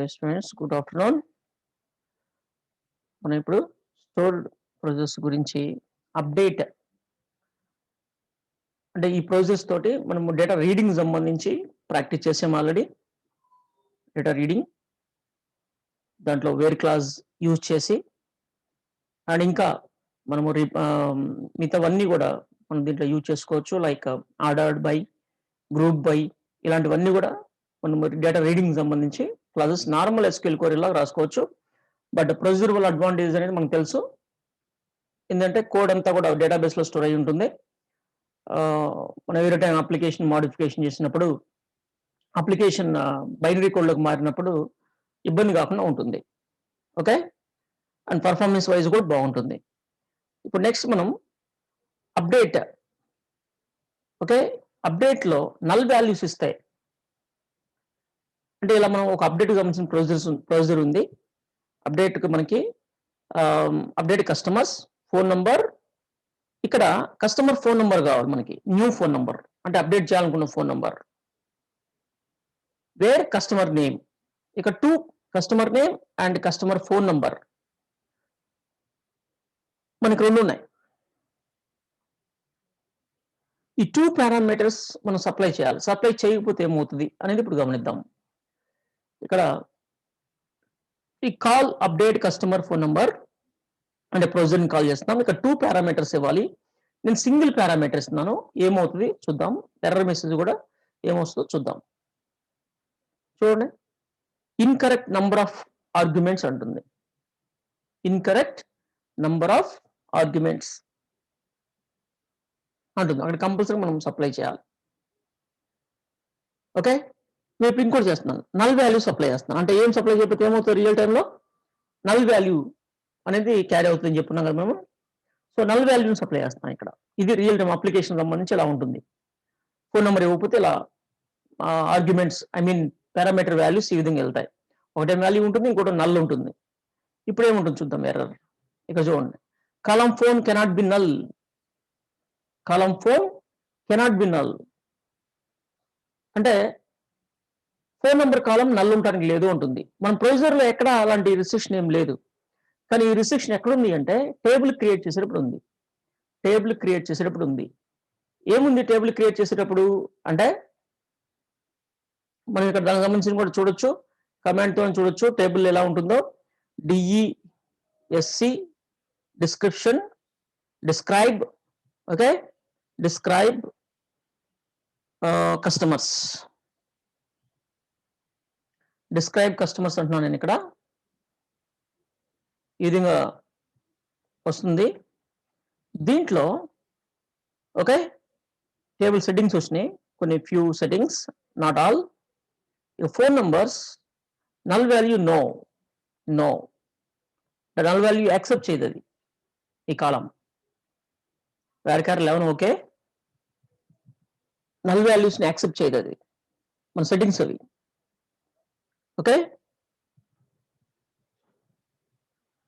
Okay students, good afternoon. మనం ఇప్పుడు stored process గురించి అప్డేట్ అంటే ఈ ప్రాసెస్ తోటి మనము డేటా రీడింగ్ సంబంధించి ప్రాక్టీస్ చేసాం ఆల్రెడీ. డేటా రీడింగ్ దాంట్లో వేర్ క్లాజ్ యూజ్ చేసి అండ్ ఇంకా మనము మిగతావన్నీ కూడా మనం దీంట్లో యూజ్ చేసుకోవచ్చు. Like ordered by, group by, ఇలాంటివన్నీ కూడా మనం డేటా రీడింగ్ సంబంధించి క్లాజెస్ నార్మల్ ఎస్క్యూఎల్ క్వరీ లాగా రాసుకోవచ్చు. బట్ ప్రొసీజర్ వల్ల అడ్వాంటేజ్ అనేది మనకు తెలుసు. ఏంటంటే కోడ్ అంతా కూడా డేటాబేస్ లో స్టోర్ అయి ఉంటుంది. మనం ఎవరీ టైం అప్లికేషన్ మోడిఫికేషన్ చేసినప్పుడు అప్లికేషన్ బైనరీ కోడ్లోకి మారినప్పుడు ఇబ్బంది కాకుండా ఉంటుంది. ఓకే, అండ్ పర్ఫార్మెన్స్ వైజ్ కూడా బాగుంటుంది. ఇప్పుడు నెక్స్ట్ మనం అప్డేట్. ఓకే, అప్డేట్ లో నల్ వాల్యూస్ ఇస్తాయి. అంటే ఇలా మనం ఒక అప్డేట్ సంబంధించిన ప్రొసీజర్ ఉంది. అప్డేట్ కి మనకి అప్డేట్ కస్టమర్స్ ఫోన్ నంబర్, ఇక్కడ కస్టమర్ ఫోన్ నంబర్ కావాలి మనకి, న్యూ ఫోన్ నంబర్ అంటే అప్డేట్ చేయాలనుకున్న phone number. Where customer name, ఇక్కడ two customer name and customer phone number మనకి రెండు ఉన్నాయి. ఈ 2 పారామీటర్స్ మనం సప్లై చేయాలి. సప్లై చేయకపోతే ఏమవుతుంది అనేది ఇప్పుడు గమనిద్దాం. ఇక్కడ ఈ call update customer phone number అంటే ప్రొసీజర్ కాల్ చేస్తున్నాం. ఇక్కడ 2 పారామీటర్స్ ఇవ్వాలి. నేను సింగిల్ పారామీటర్ ఇస్తున్నాను, ఏమవుతుంది చూద్దాం. ఎర్రర్ మెసేజ్ కూడా ఏమొస్తుందో చూద్దాం. చూడండి, ఇన్కరెక్ట్ నంబర్ ఆఫ్ ఆర్గ్యుమెంట్స్ అంటుంది. ఇన్కరెక్ట్ నంబర్ ఆఫ్ ఆర్గ్యుమెంట్స్ అంటుంది. అక్కడ కంపల్సరీ మనం సప్లై చేయాలి. ఓకే, నేను పిన్ కోడ్ చేస్తున్నాను, నల్ వాల్యూ సప్లై చేస్తున్నాను. అంటే ఏం సప్లై చేయకపోతే ఏమవుతుంది, రియల్ టైంలో నల్ వాల్యూ అనేది క్యారీ అవుతుందని చెప్పుకున్నాం కదా మేము. సో నల్ వాల్యూని సప్లై చేస్తున్నాం ఇక్కడ. ఇది రియల్ టైం అప్లికేషన్ సంబంధించి ఇలా ఉంటుంది. ఫోన్ నెంబర్ ఇవ్వకపోతే ఇలా ఆర్గ్యుమెంట్స్ పారామీటర్ వాల్యూస్ ఈ విధంగా వెళ్తాయి. ఒకటే వాల్యూ ఉంటుంది, ఇంకోటి నల్ ఉంటుంది. ఇప్పుడు ఏముంటుంది చూద్దాం ఎర్రర్. ఇక్కడ చూడండి, column phone cannot be null. Column phone cannot be null అంటే ఫోన్ నెంబర్ కాలం నల్ ఉండడానికి లేదు ఉంటుంది. మన ప్రొసీజర్లో ఎక్కడ అలాంటి రిస్ట్రిక్షన్ ఏం లేదు. కానీ ఈ రిస్ట్రిక్షన్ ఎక్కడుంది అంటే టేబుల్ క్రియేట్ చేసేటప్పుడు ఉంది. టేబుల్ క్రియేట్ చేసేటప్పుడు ఉంది. ఏముంది టేబుల్ క్రియేట్ చేసేటప్పుడు అంటే మనం ఇక్కడ దానికి సంబంధించి కూడా చూడొచ్చు, కమాండ్ తో చూడొచ్చు టేబుల్ ఎలా ఉంటుందో. DESC description, describe, okay, describe customers. Describe customers అంటున్నాను నేను ఇక్కడ. ఈ విధంగా వస్తుంది. దీంట్లో ఓకే టేబుల్ సెట్టింగ్స్ వచ్చినాయి, కొన్ని few settings, not all. Phone numbers null value no, no null value accept చేయదు అది. ఈ column varchar 11 okay, null values ని యాక్సెప్ట్ చేయదు అది. మన సెట్టింగ్స్ అవి. ఓకే,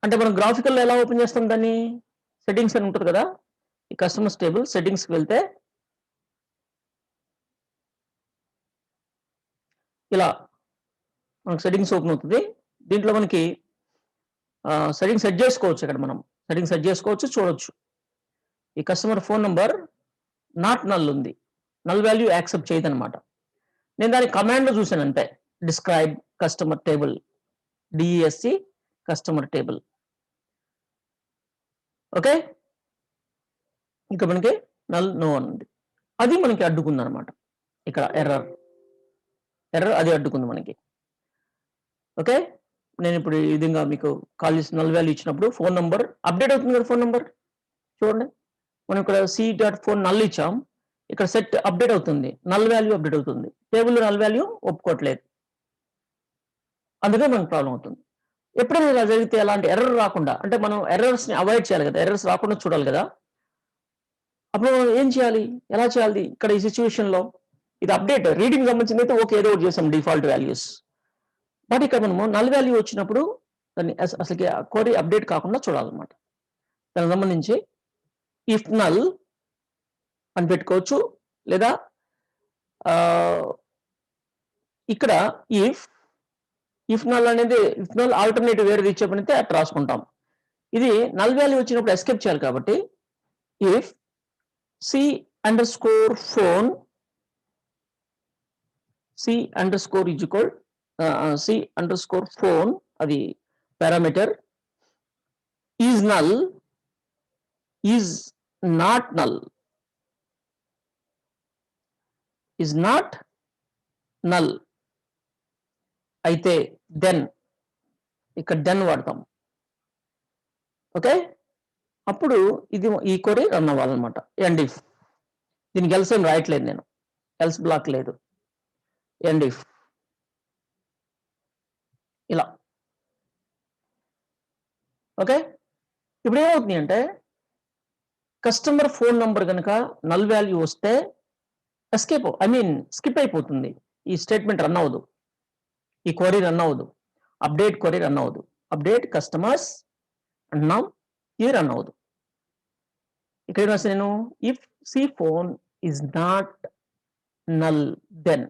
అంటే మనం గ్రాఫికల్ ఎలా ఓపెన్ చేస్తాం దాన్ని, సెట్టింగ్స్ అని ఉంటుంది కదా. ఈ కస్టమర్స్ టేబుల్ సెట్టింగ్స్కి వెళ్తే ఇలా మనకు సెట్టింగ్స్ ఓపెన్ అవుతుంది. దీంట్లో మనకి సెట్టింగ్స్ సెట్ చేసుకోవచ్చు. ఇక్కడ మనం సెట్టింగ్స్ సెట్ చేసుకోవచ్చు, చూడొచ్చు. ఈ customer phone number not null ఉంది, నల్ వాల్యూ యాక్సెప్ట్ చేయదు అనమాట. నేను దాని కమాండ్ లో చూసాను అంతే. Describe customer table, DESC customer table. Okay, ఇంకా మనకి నల్ నో అని ఉంది. అది మనకి అడ్డుకుంది అనమాట. ఇక్కడ ఎర్రర్ అది అడ్డుకుంది మనకి. ఓకే, నేను ఇప్పుడు ఈ విధంగా మీకు కాల్ చేసి నల్ వాల్యూ ఇచ్చినప్పుడు ఫోన్ నంబర్ అప్డేట్ అవుతుంది కదా. ఫోన్ నంబర్ చూడండి, మనం ఇక్కడ c.phone నల్ ఇచ్చాం, ఇక్కడ సెట్ అప్డేట్ అవుతుంది, నల్ వాల్యూ అప్డేట్ అవుతుంది. టేబుల్ నల్ వాల్యూ ఒప్పుకోవట్లేదు, అందుకే మనకు ప్రాబ్లం అవుతుంది. ఎప్పుడైనా ఇలా జరిగితే ఎలాంటి ఎర్రర్ రాకుండా, అంటే మనం ఎర్రర్స్ ని అవాయిడ్ చేయాలి కదా, ఎర్రర్స్ రాకుండా చూడాలి కదా. అప్పుడు మనం ఏం చేయాలి, ఎలా చేయాలి ఇక్కడ ఈ సిచ్యువేషన్ లో? ఇది అప్డేట్ రీడింగ్ సంబంధించింది అయితే ఓకే, ఏదో ఒకటి చేసాం డిఫాల్ట్ వాల్యూస్. బట్ ఇక్కడ మనము నల్ వాల్యూ వచ్చినప్పుడు దాన్ని అసలుకి క్వరీ అప్డేట్ కాకుండా చూడాలన్నమాట. దానికి సంబంధించి ఇఫ్ నల్ అని పెట్టుకోవచ్చు, లేదా ఇక్కడ ఇఫ్ ఇఫ్ నల్ అనేది ఇఫ్ నల్ ఆల్టర్నేటివ్ వేరేది ఇచ్చేపడితే అట్లా రాసుకుంటాం. ఇది నల్ వాల్యూ వచ్చినప్పుడు ఎస్కేప్ చేయాలి కాబట్టి if C underscore phone C underscore is equal C underscore phone అది parameter is null is not null is not null అయితే దెన్ ఇక్కడ దెన్ వాడతాం. ఓకే, అప్పుడు ఇది ఈ క్వరీ రన్ అవ్వాలన్నమాట. అండ్ ఇఫ్ దీనికి ఎల్స్ ఏం రాయట్లేదు నేను, ఎల్స్ బ్లాక్ లేదు. అండ్ ఇఫ్ ఇలా. ఓకే, ఇప్పుడు ఏమవుతుంది అంటే కస్టమర్ ఫోన్ నంబర్ కనుక నల్ వాల్యూ వస్తే స్కిప్ అయిపోతుంది. ఈ స్టేట్మెంట్ రన్ అవ్వదు, ఈ క్వరీ రన్ అవ్వదు, అప్డేట్ క్వరీ రన్ అవ్వదు. అప్డేట్ కస్టమర్స్ అన్నాం, ఇది రన్ అవ్వదు. ఇక్కడ రాసి నేను if C phone is not null then,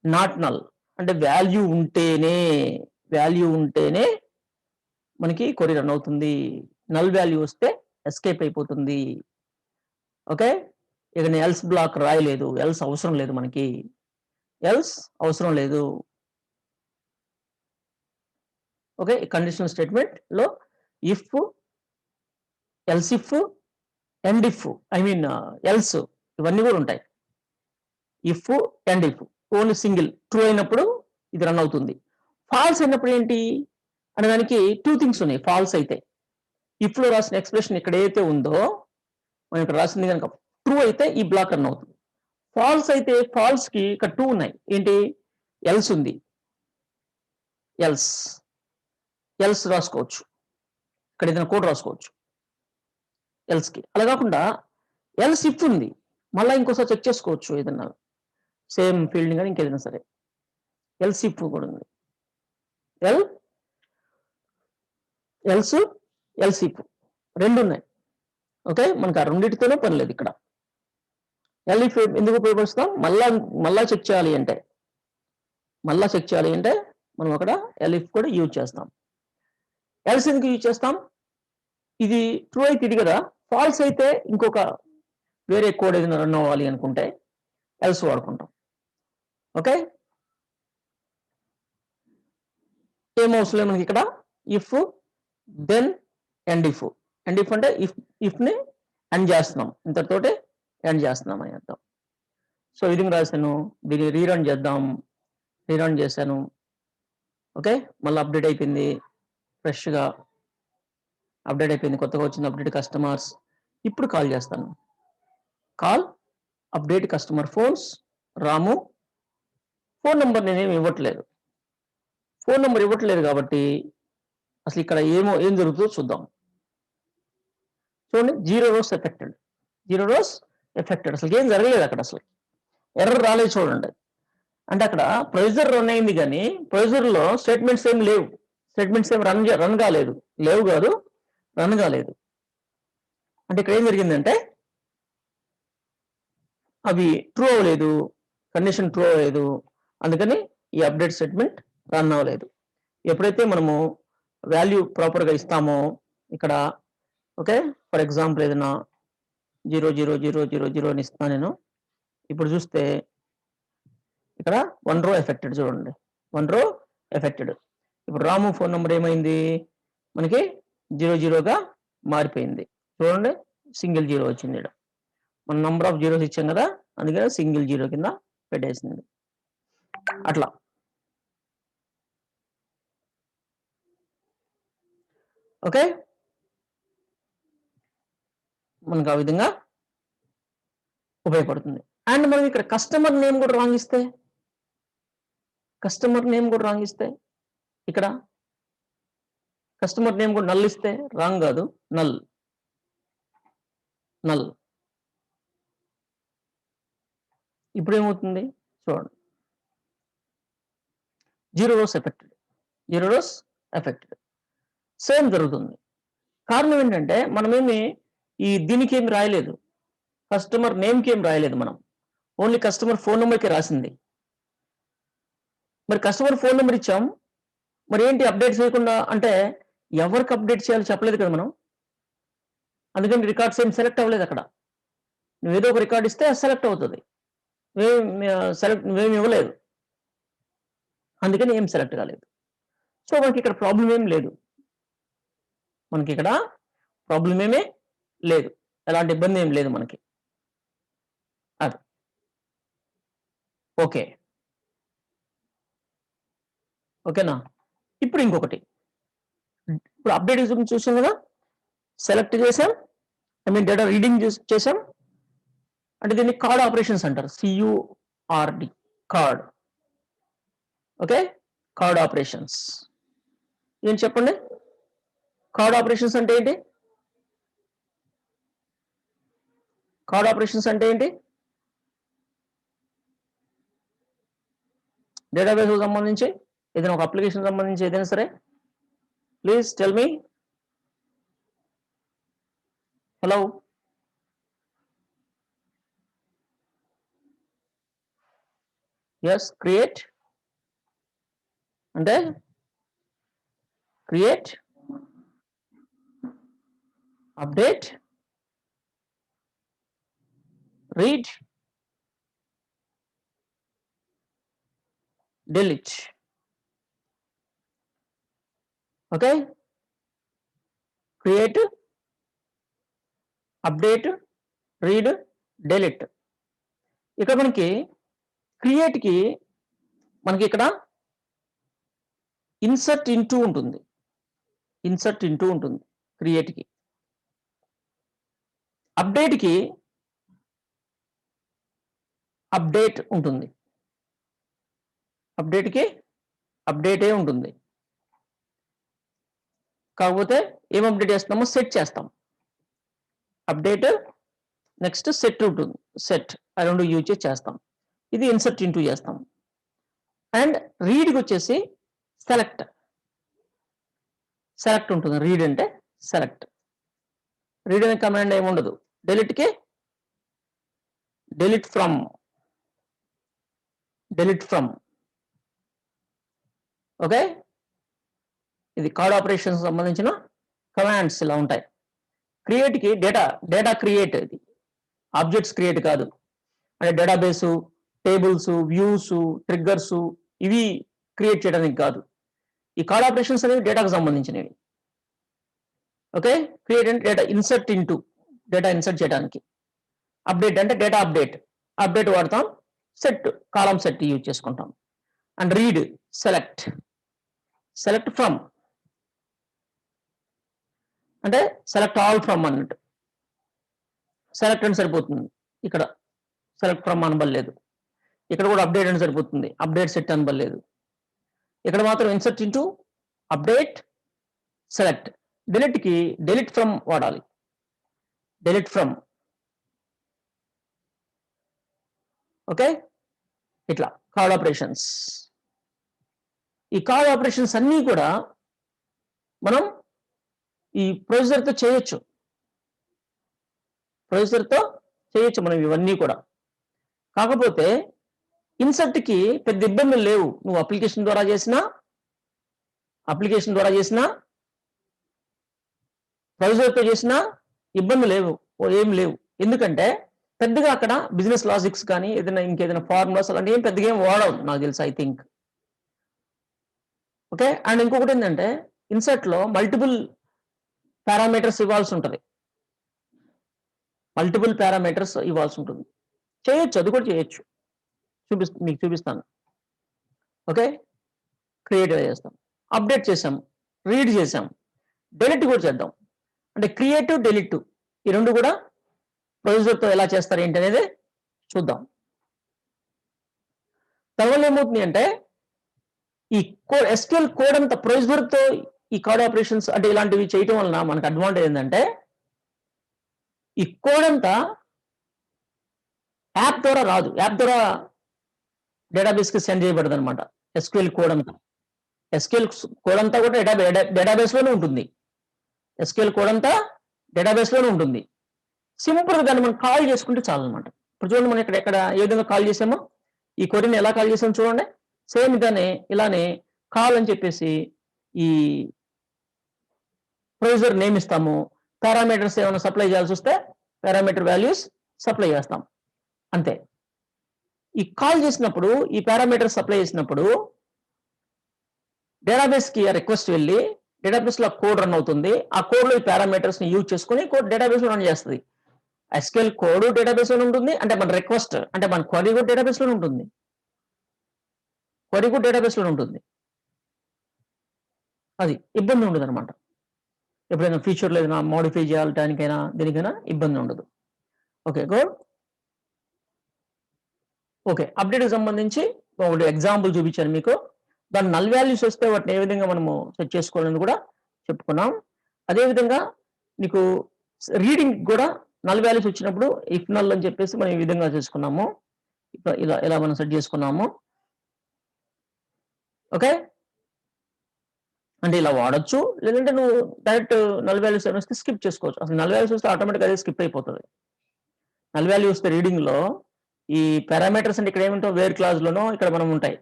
not null అంటే వాల్యూ ఉంటేనే మనకి క్వరీ రన్ అవుతుంది. నల్ వాల్యూ వస్తే ఎస్కేప్ అయిపోతుంది. ఓకే, ఇక నేను ఎల్స్ బ్లాక్ రాయలేదు, ఎల్స్ అవసరం లేదు, మనకి ఎల్స్ అవసరం లేదు. ఓకే, కండిషనల్ స్టేట్మెంట్ లో if, else if, and if else ఇవన్నీ కూడా ఉంటాయి. If and if only single true అయినప్పుడు ఇది రన్ అవుతుంది. ఫాల్స్ అయినప్పుడు ఏంటి అనే దానికి టూ థింగ్స్ ఉన్నాయి. ఫాల్స్ అయితే ఇఫ్ లో రాసిన ఎక్స్ప్రెషన్ ఇక్కడ ఏదైతే ఉందో మనం ఇక్కడ రాసింది కనుక ట్రూ అయితే ఈ బ్లాక్ రన్ అవుతుంది. ఫాల్స్ అయితే ఫాల్స్ కి ఇక్కడ టూ ఉన్నాయి. ఏంటి, ఎల్స్ ఉంది, ఎల్స్ రాసుకోవచ్చు, ఇక్కడ ఏదైనా కోడ్ రాసుకోవచ్చు ఎల్స్ కి. అలా కాకుండా ఎల్స్ ఇఫ్ ఉంది, మళ్ళీ ఇంకోసారి చెక్ చేసుకోవచ్చు, ఏదన్నా సేమ్ ఫీల్డింగ్ కానీ ఇంకేదైనా సరే. ఎల్స్ ఇఫ్ కూడా ఉంది, ఎల్స్ ఇఫ్ రెండు ఉన్నాయి. ఓకే, మనకు ఆ రెండింటితోనే పని లేదు ఇక్కడ. ఎల్ ఇఫ్ ఎందుకు ఉపయోగిస్తాం, మళ్ళా చెక్ చేయాలి అంటే మనం అక్కడ ఎల్ ఇఫ్ కూడా యూజ్ చేస్తాం. ఎల్స్ ఎందుకు యూజ్ చేస్తాం, ఇది ట్రూ అయితే ఇది కదా, ఫాల్స్ అయితే ఇంకొక వేరే కోడ్ ఏదైనా రన్ అవ్వాలి అనుకుంటే ఎల్స్ వాడుకుంటాం. ఓకే, ఏం అవసరం లేదు మనకి ఇక్కడ. ఇఫ్ దెన్ అండ్ ఇఫ్ అంటే ఇఫ్ ని ఎండ్ చేస్తున్నాం, ఇంతటితోటి ఎండ్ చేస్తున్నాం అని అర్థం. సో ఇది రాశాను, దీన్ని రీరన్ చేద్దాం. రీరన్ చేశాను. ఓకే, మళ్ళీ అప్డేట్ అయిపోయింది, ఫ్రెష్గా అప్డేట్ అయిపోయింది, కొత్తగా వచ్చింది అప్డేట్ కస్టమర్స్. ఇప్పుడు కాల్ చేస్తాను, కాల్ అప్డేట్ కస్టమర్ ఫోన్స్ రాము. ఫోన్ నెంబర్ నేనేమి ఇవ్వట్లేదు, కాబట్టి అసలు ఇక్కడ ఏం జరుగుతుందో చూద్దాం. చూడండి, 0 rows ఎఫెక్టెడ్, అసలు ఏం జరగలేదు అక్కడ, అసలు ఎర్రర్ రాలేదు. చూడండి, అంటే అక్కడ ప్రొసీజర్ రన్ అయింది కానీ ప్రొసీజర్లో స్టేట్మెంట్స్ ఏం లేవు, రన్ కాలేదు, రన్ కాలేదు. అంటే ఇక్కడ ఏం జరిగిందంటే అవి ట్రూ అవ్వలేదు, కండిషన్ ట్రూ అవ్వలేదు, అందుకని ఈ అప్డేట్ స్టేట్మెంట్ రన్ అవ్వలేదు. ఎప్పుడైతే మనము వాల్యూ ప్రాపర్గా ఇస్తామో ఇక్కడ, ఓకే, ఫర్ ఎగ్జాంపుల్ ఏదైనా 00000 అని ఇస్తాను నేను. ఇప్పుడు చూస్తే ఇక్కడ 1 row ఎఫెక్టెడ్, చూడండి 1 row ఎఫెక్టెడ్. ఇప్పుడు రాము ఫోన్ నెంబర్ ఏమైంది, మనకి 00గా మారిపోయింది. చూడండి, సింగిల్ 0 వచ్చింది. ఇక్కడ మనం నంబర్ ఆఫ్ జీరోస్ ఇచ్చాం కదా, అందుకని సింగిల్ 0 కింద పెట్టేసింది. అట్లా ఓకే, మనకు ఆ విధంగా ఉపయోగపడుతుంది. అండ్ మనం ఇక్కడ కస్టమర్ నేమ్ కూడా రాంగ్ ఇస్తే, ఇక్కడ కస్టమర్ నేమ్ కూడా నల్ ఇస్తే, రాంగ్ కాదు, నల్. ఇప్పుడు ఏమవుతుంది చూడండి, 0 rows ఎఫెక్టెడ్. సేమ్ జరుగుతుంది. కారణం ఏంటంటే మనమేమి దీనికి ఏమి రాయలేదు, కస్టమర్ నేమ్కి ఏం రాయలేదు, మనం ఓన్లీ కస్టమర్ ఫోన్ నెంబర్కి రాసింది. మరి కస్టమర్ ఫోన్ నెంబర్ ఇచ్చాం. మరి ఏంటి అప్డేట్ చేయకుండా అంటే ఎవరికి అప్డేట్ చేయాలో చెప్పలేదు కదా మనం. అందుకని రికార్డ్స్ ఏం సెలెక్ట్ అవ్వలేదు అక్కడ. నువ్వేదో ఒక రికార్డ్ ఇస్తే అది సెలెక్ట్ అవుతది. నువ్వేమి ఇవ్వలేదు. అందుకని ఏం సెలెక్ట్ కాలేదు. సో మనకిక్కడ ప్రాబ్లమ్ ఏం లేదు. మనకిక్కడ ప్రాబ్లమ్ ఏమీ లేదు. ఎలాంటి ఇబ్బంది ఏం లేదు మనకి. అది. ఓకే. ఓకేనా? ఇప్పుడు ఇంకొకటి. ఇప్పుడు అప్డేట్ గురించి చూసాం కదా! సెలెక్ట్ చేసాం. డేటా రీడింగ్ చేసాం. అంటే దీన్ని కార్డ్ ఆపరేషన్స్ అంటారు. CURD card. Okay. Card operations. ఏం చెప్పండి? కార్డ్ ఆపరేషన్స్ అంటే ఏంటి? కార్డ్ ఆపరేషన్స్ అంటే ఏంటి? డేటాబేస్ సంబంధించి ఏదైనా ఒక అప్లికేషన్ సంబంధించి ఏదైనా సరే please tell me. Hello. Yes, create అంటే create, update, read, delete. Okay, create, update, read, delete. ఇక్కడ మనకి క్రియేట్ కి మనకి ఇక్కడ ఇన్సర్ట్ ఇంటూ ఉంటుంది. ఇన్సర్ట్ ఇంటూ ఉంటుంది క్రియేట్ కి. అప్డేట్ కి అప్డేట్ ఉంటుంది. అప్డేట్ కి అప్డేటే ఉంటుంది. కాకపోతే ఏం అప్డేట్ చేస్తామో సెట్ చేస్తాం. అప్డేట్ నెక్స్ట్ సెట్ ఉంటుంది. సెట్ ఆ రెండు యూజ్ చేసి చేస్తాం. ఇది ఇన్సర్ట్ ఇంటూ చేస్తాం. అండ్ రీడ్కి వచ్చేసి సెలెక్ట్. సెలెక్ట్ ఉంటుంది. రీడ్ అంటే సెలెక్ట్. రీడ్ అనే కమాండ్ ఏముండదు. డెలిట్కి delete from. Delete from. Okay. ఇది కార్డ్ ఆపరేషన్స్ సంబంధించిన కమాండ్స్ ఇలా ఉంటాయి. క్రియేట్ కి డేటా క్రియేట్. ఇది ఆబ్జెక్ట్స్ క్రియేట్ కాదు. అంటే డేటాబేసు, టేబుల్స్, వ్యూస్, ట్రిగ్గర్స్ ఇవి క్రియేట్ చేయడానికి కాదు. ఈ కార్డ్ ఆపరేషన్స్ అనేవి డేటాకు సంబంధించినవి. ఓకే. క్రియేట్ అంటే data insert into, data insert చేయడానికి. అప్డేట్ అంటే డేటా అప్డేట్. అప్డేట్ వాడతాం. సెట్ కాలం సెట్ యూజ్ చేసుకుంటాం. And read select. Select from అంటే సెలెక్ట్ ఆల్ ఫ్రమ్ అన్నట్టు. సెలెక్ట్ అని సరిపోతుంది. ఇక్కడ సెలెక్ట్ ఫ్రమ్ అనబడలేదు. ఇక్కడ కూడా అప్డేట్ అని సరిపోతుంది. అప్డేట్ సెట్ అనబడలేదు. ఇక్కడ మాత్రం insert into, update, select. Delete కి డెలిట్ ఫ్రమ్ వాడాలి. Delete from. ఓకే. ఇట్లా కార్డ్ ఆపరేషన్స్. ఈ కార్డ్ ఆపరేషన్స్ అన్నీ కూడా మనం ఈ ప్రొసీజర్తో చేయొచ్చు. ప్రొసీజర్తో చేయొచ్చు మనం ఇవన్నీ కూడా. కాకపోతే ఇన్సర్ట్కి పెద్ద ఇబ్బందులు లేవు. నువ్వు అప్లికేషన్ ద్వారా చేసినా ప్రొసీజర్తో చేసినా ఇబ్బందులు లేవు, ఏం లేవు. ఎందుకంటే పెద్దగా అక్కడ బిజినెస్ లాజిక్స్ కానీ ఏదైనా ఇంకేదైనా ఫార్ములాస్ అలాంటి ఏం పెద్దగా ఏం వాడవు నాకు తెలుసు. I think. ఓకే. అండ్ ఇంకొకటి ఏంటంటే ఇన్సర్ట్ లో మల్టిపుల్ పారామీటర్స్ ఇవ్వాల్సి ఉంటుంది. మల్టిపుల్ పారామీటర్స్ ఇవ్వాల్సి ఉంటుంది. చేయొచ్చు, అది కూడా చేయొచ్చు. మీకు చూపిస్తాను. ఓకే. క్రియేట్ చేస్తాం. అప్డేట్ చేసాం, రీడ్ చేసాం, డెలిట్ కూడా చేద్దాం. అంటే క్రియేట్, డెలిట్ ఈ రెండు కూడా ప్రొసీజర్తో ఎలా చేస్తారు ఏంటి అనేది చూద్దాం. తర్వాత ఏమవుతుంది అంటే ఈ SQL కోడ్ అంతా ప్రొసీజర్తో ఈ కార్డ్ ఆపరేషన్స్ అంటే ఇలాంటివి చేయటం వలన మనకు అడ్వాంటేజ్ ఏంటంటే ఈ కోడ్ అంతా యాప్ ద్వారా రాదు. యాప్ ద్వారా డేటాబేస్ కి సెండ్ చేయబడదు అనమాట. SQL కోడ్ అంతా. SQL కోడ్ అంతా కూడా డేటాబేస్ లోనే ఉంటుంది. SQL కోడ్ అంతా డేటాబేస్ లోనే ఉంటుంది. సింపుల్ గా దాన్ని మనం కాల్ చేసుకుంటే చాలు అనమాట. ఇప్పుడు చూడండి మనం ఇక్కడ ఏ విధంగా కాల్ చేసామో, ఈ క్వరీని ఎలా కాల్ చేసామో చూడండి. సేమ్ ఇలానే కాల్ అని చెప్పేసి ఈ ప్రొసీజర్ నేమ్ ఇస్తాము. పారామీటర్స్ ఏమైనా సప్లై చేయాల్సి వస్తే పారామీటర్ వాల్యూస్ సప్లై చేస్తాం. అంతే. ఈ కాల్ చేసినప్పుడు ఈ పారామీటర్ సప్లై చేసినప్పుడు డేటాబేస్‌కి రిక్వెస్ట్ వెళ్ళి డేటాబేస్‌లో కోడ్ రన్ అవుతుంది. ఆ కోడ్‌లో ఈ పారామీటర్స్‌ని యూజ్ చేసుకొని కోడ్ డేటాబేస్‌లో రన్ చేస్తది. ఎస్‌క్యూఎల్ కోడ్ డేటాబేస్‌లోనే ఉంటుంది. అంటే మన రిక్వెస్ట్ అంటే మన క్వెరీ కూడా డేటాబేస్‌లోనే ఉంటుంది. క్వెరీ కూడా డేటాబేస్‌లోనే ఉంటుంది. అది ఇబ్బంది ఉండదన్నమాట. ఎప్పుడైనా ఫ్యూచర్‌లో ఏదైనా మోడిఫై చేయాలటానికైనా దేనికైనా ఇబ్బంది ఉండదు. ఓకే. గుడ్. ఓకే. అప్‌డేట్‌కి సంబంధించి ఒకటి ఎగ్జాంపుల్ చూపించాను మీకు. దాని నల్ వాల్యూస్ వస్తే వాటిని ఏ విధంగా మనము సెట్ చేసుకోవాలని కూడా చెప్పుకున్నాం. అదే విధంగా మీకు రీడింగ్ కూడా నల్ వాల్యూస్ వచ్చినప్పుడు ఇఫ్ నల్ అని చెప్పేసి మనం ఈ విధంగా చేసుకున్నాము. ఇలా మనం సెట్ చేసుకున్నాము. ఓకే. అంటే ఇలా వాడొచ్చు. లేదంటే నువ్వు డైరెక్ట్ నల్ వాల్యూస్ ఏమైనా వస్తే స్కిప్ చేసుకోవచ్చు. అసలు నల్ వాల్యూస్ వస్తే ఆటోమేటిక్‌గా అదే స్కిప్ అయిపోతది. నల్ వాల్యూ వస్తే రీడింగ్‌లో ఈ పారామీటర్స్ అంటే ఇక్కడ ఏముంటాయి వేర్ క్లాజ్‌లోనో ఇక్కడ మనం ఉంటాయి.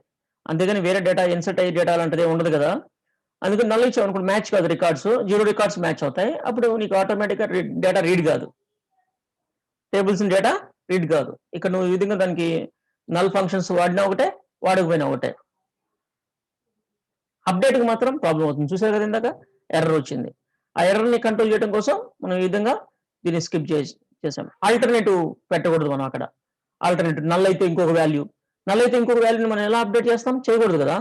అంతేగాని వేరే డేటా ఇన్సర్ట్ అయ్యే డేటా అలాంటిది ఉండదు కదా! అందుకని నల్ ఇచ్చావనుకో మ్యాచ్ కాదు రికార్డ్స్. 0 రికార్డ్స్ మ్యాచ్ అవుతాయి. అప్పుడు నీకు ఆటోమేటిక్‌గా డేటా రీడ్ కాదు. టేబుల్స్ డేటా రీడ్ కాదు. ఇక్కడ నువ్వు ఈ విధంగా దానికి నల్ ఫంక్షన్స్ వాడినా ఒకటే, వాడకపోయినా ఒకటే. అప్‌డేట్‌కి మాత్రం ప్రాబ్లమ్ అవుతుంది. చూసారు కదా ఇందాక ఎర్రర్ వచ్చింది. ఆ ఎర్రర్‌ని కంట్రోల్ చేయడం కోసం మనం ఈ విధంగా దీన్ని స్కిప్ చేసాం. ఆల్టర్‌నేటివ్ పెట్టకూడదు మనం అక్కడ. ఆల్టర్‌నేటివ్ నల్ అయితే ఇంకొక వాల్యూ. నల్ అయితే ఇంకొక వాల్యూని మనం ఎలా అప్‌డేట్ చేస్తాం? చేయకూడదు కదా!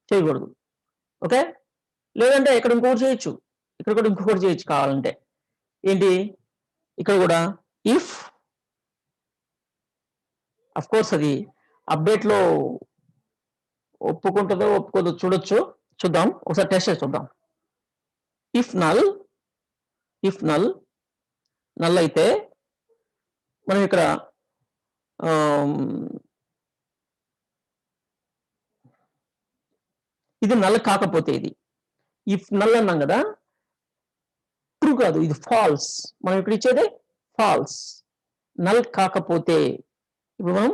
చేయకూడదు. ఓకే. లేదంటే ఇక్కడ ఇంకొకటి చేయొచ్చు. ఇక్కడ కూడా ఇంకొకటి చేయొచ్చు కావాలంటే. ఏంటి? ఇక్కడ కూడా ఇఫ్ ఆఫ్‌కోర్స్ అది అప్‌డేట్‌లో ఒప్పుకుంటదో, ఒప్పుకోదో చూడొచ్చు. చూద్దాం. ఒకసారి టెస్ట్ చేసి చూద్దాం. ఇఫ్ నల్, ఇఫ్ నల్ అయితే మనం ఇక్కడ ఆహ్, ఇది నల్ కాకపోతే ఇది. ఇఫ్ నల్ అన్నాం కదా! ట్రూ కాదు. ఇది ఫాల్స్. మనం ఇక్కడ ఇచ్చేది ఫాల్స్. నల్ కాకపోతే ఇప్పుడు మనం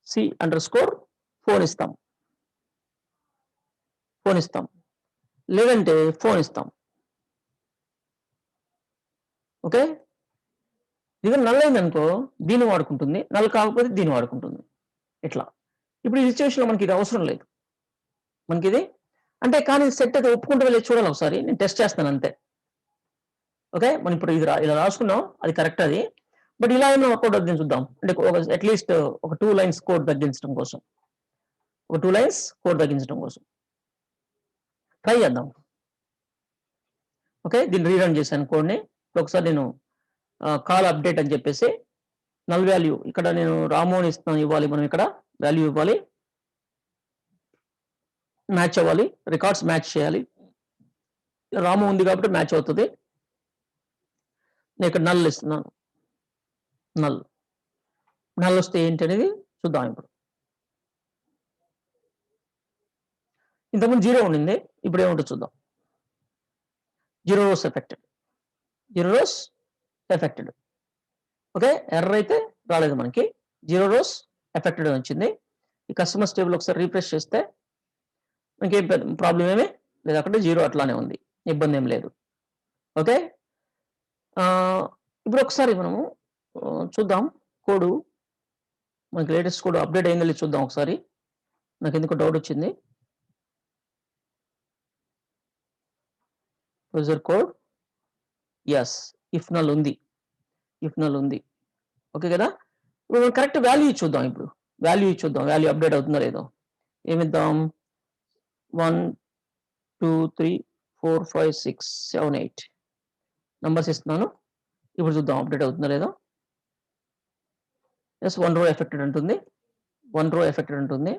C_ఫోన్ ఇస్తాం. ఫోన్ ఇస్తాం. లేదంటే ఫోన్ ఇస్తాం. ఓకే. ఇది నల్ అయిందనుకో దీన్ని వాడుకుంటుంది. నల్ కాకపోతే దీన్ని వాడుకుంటుంది. ఇట్లా. ఇప్పుడు ఈ సిట్యుయేషన్‌లో మనకి ఇది అవసరం లేదు. మనకిది అంటే కానీ సెట్ అయితే ఒప్పుకుంటదో లేదో చూడాలి ఒకసారి. నేను టెస్ట్ చేస్తాను అంతే. ఓకే. మనం ఇప్పుడు ఇది ఇలా రాసుకున్నాం. అది కరెక్ట్ అది. బట్ ఇలా ఏమైనా వర్కౌట్ అవుద్దని చూద్దాం. అంటే ఒక అట్‌లీస్ట్ ఒక 2 లైన్స్ కోడ్ తగ్గించడం కోసం. ఒక 2 లైన్స్ కోడ్ తగ్గించడం కోసం. ట్రై చేద్దాం. ఓకే. దీన్ని రీరన్ చేశాను కోడ్‌ని. ఒకసారి నేను కాల్ అప్డేట్ అని చెప్పేసి నల్ వాల్యూ ఇక్కడ నేను రాము అని ఇవ్వాలి మనం ఇక్కడ వాల్యూ ఇవ్వాలి. మ్యాచ్ అవ్వాలి. రికార్డ్స్ మ్యాచ్ చేయాలి. రాము ఉంది కాబట్టి మ్యాచ్ అవుతది. నేను ఇక్కడ నల్ ఇస్తున్నాను. నల్. నల్ వస్తే ఏంటనేది చూద్దాం ఇప్పుడు. ఇంతకుముందు 0 ఉండింది. ఇప్పుడు ఏముంటదో చూద్దాం. 0 rows affected. 0 rows affected. Okay. Error అయితే రాలేదు మనకి. 0 రోస్ ఎఫెక్టెడ్ అని వచ్చింది. ఈ కస్టమర్స్ టేబుల్ ఒకసారి రిఫ్రెష్ చేస్తే మనకేం ప్రాబ్లమ్ ఏమీ లేదు. అక్కడ 0 అట్లానే ఉంది. ఇబ్బందేం లేదు. ఓకే. ఇప్పుడు ఒకసారి మనము చూద్దాం కోడు మనకి లేటెస్ట్ కోడ్ అప్డేట్ అయిందో లేదో చూద్దాం ఒకసారి. నాకెందుకో డౌట్ వచ్చింది. Procedure code yes. If null ఉంది. ఇఫ్ నల్ ఉంది. ఓకే కదా! ఇప్పుడు మనం కరెక్ట్ వాల్యూ ఇచ్చి చూద్దాం ఇప్పుడు. వాల్యూ ఇచ్చి చూద్దాం. వాల్యూ అప్డేట్ అవుతుందో లేదో. ఏమిద్దాం? 1, 2, 3, 4, 5, 6, 7, 8 నంబర్స్ ఇస్తున్నాను. ఇప్పుడు చూద్దాం అప్డేట్ అవుతుందో లేదో. యెస్ 1 రో ఎఫెక్టెడ్ అంటుంది. 1 రో ఎఫెక్టెడ్ అంటుంది.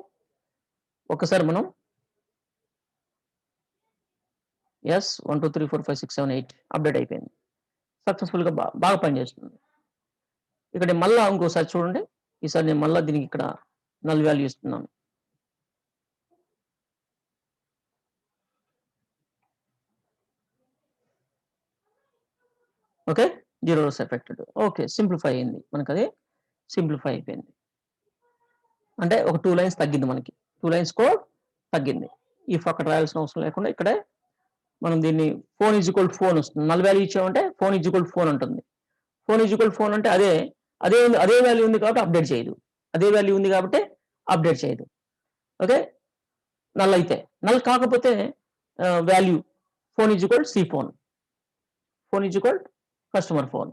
ఒక్కసారి మనం యెస్ 1, 2, 3, 4, 5, 6, 7, 8 అప్డేట్ అయిపోయింది. సక్సెస్‌ఫుల్‌గా బాగా పనిచేస్తుంది. ఇక్కడ మళ్ళా ఇంకోసారి చూడండి. ఈసారి నేను మళ్ళా దీనికి ఇక్కడ నల్ వాల్యూ ఇస్తున్నాను. Okay. 0 rows affected. Okay. Simplify అయింది. మనకది సింప్లిఫై అయిపోయింది. అంటే ఒక 2 లైన్స్ తగ్గింది మనకి. 2 లైన్స్ కోడ్ తగ్గింది. ఇఫ్ అక్కడ రాయాల్సిన అవసరం లేకుండా ఇక్కడే మనం దీన్ని phone is equal to phone వస్తుంది. నల్ వాల్యూ ఇచ్చామంటే phone is equal to phone ఉంటుంది. Phone is equal to phone అంటే అదే వాల్యూ ఉంది కాబట్టి అప్డేట్ చేయదు. అదే వాల్యూ ఉంది కాబట్టి అప్డేట్ చేయదు. ఓకే. నల్ అయితే. నల్ కాకపోతే value phone is equal to C phone. Phone is equal customer phone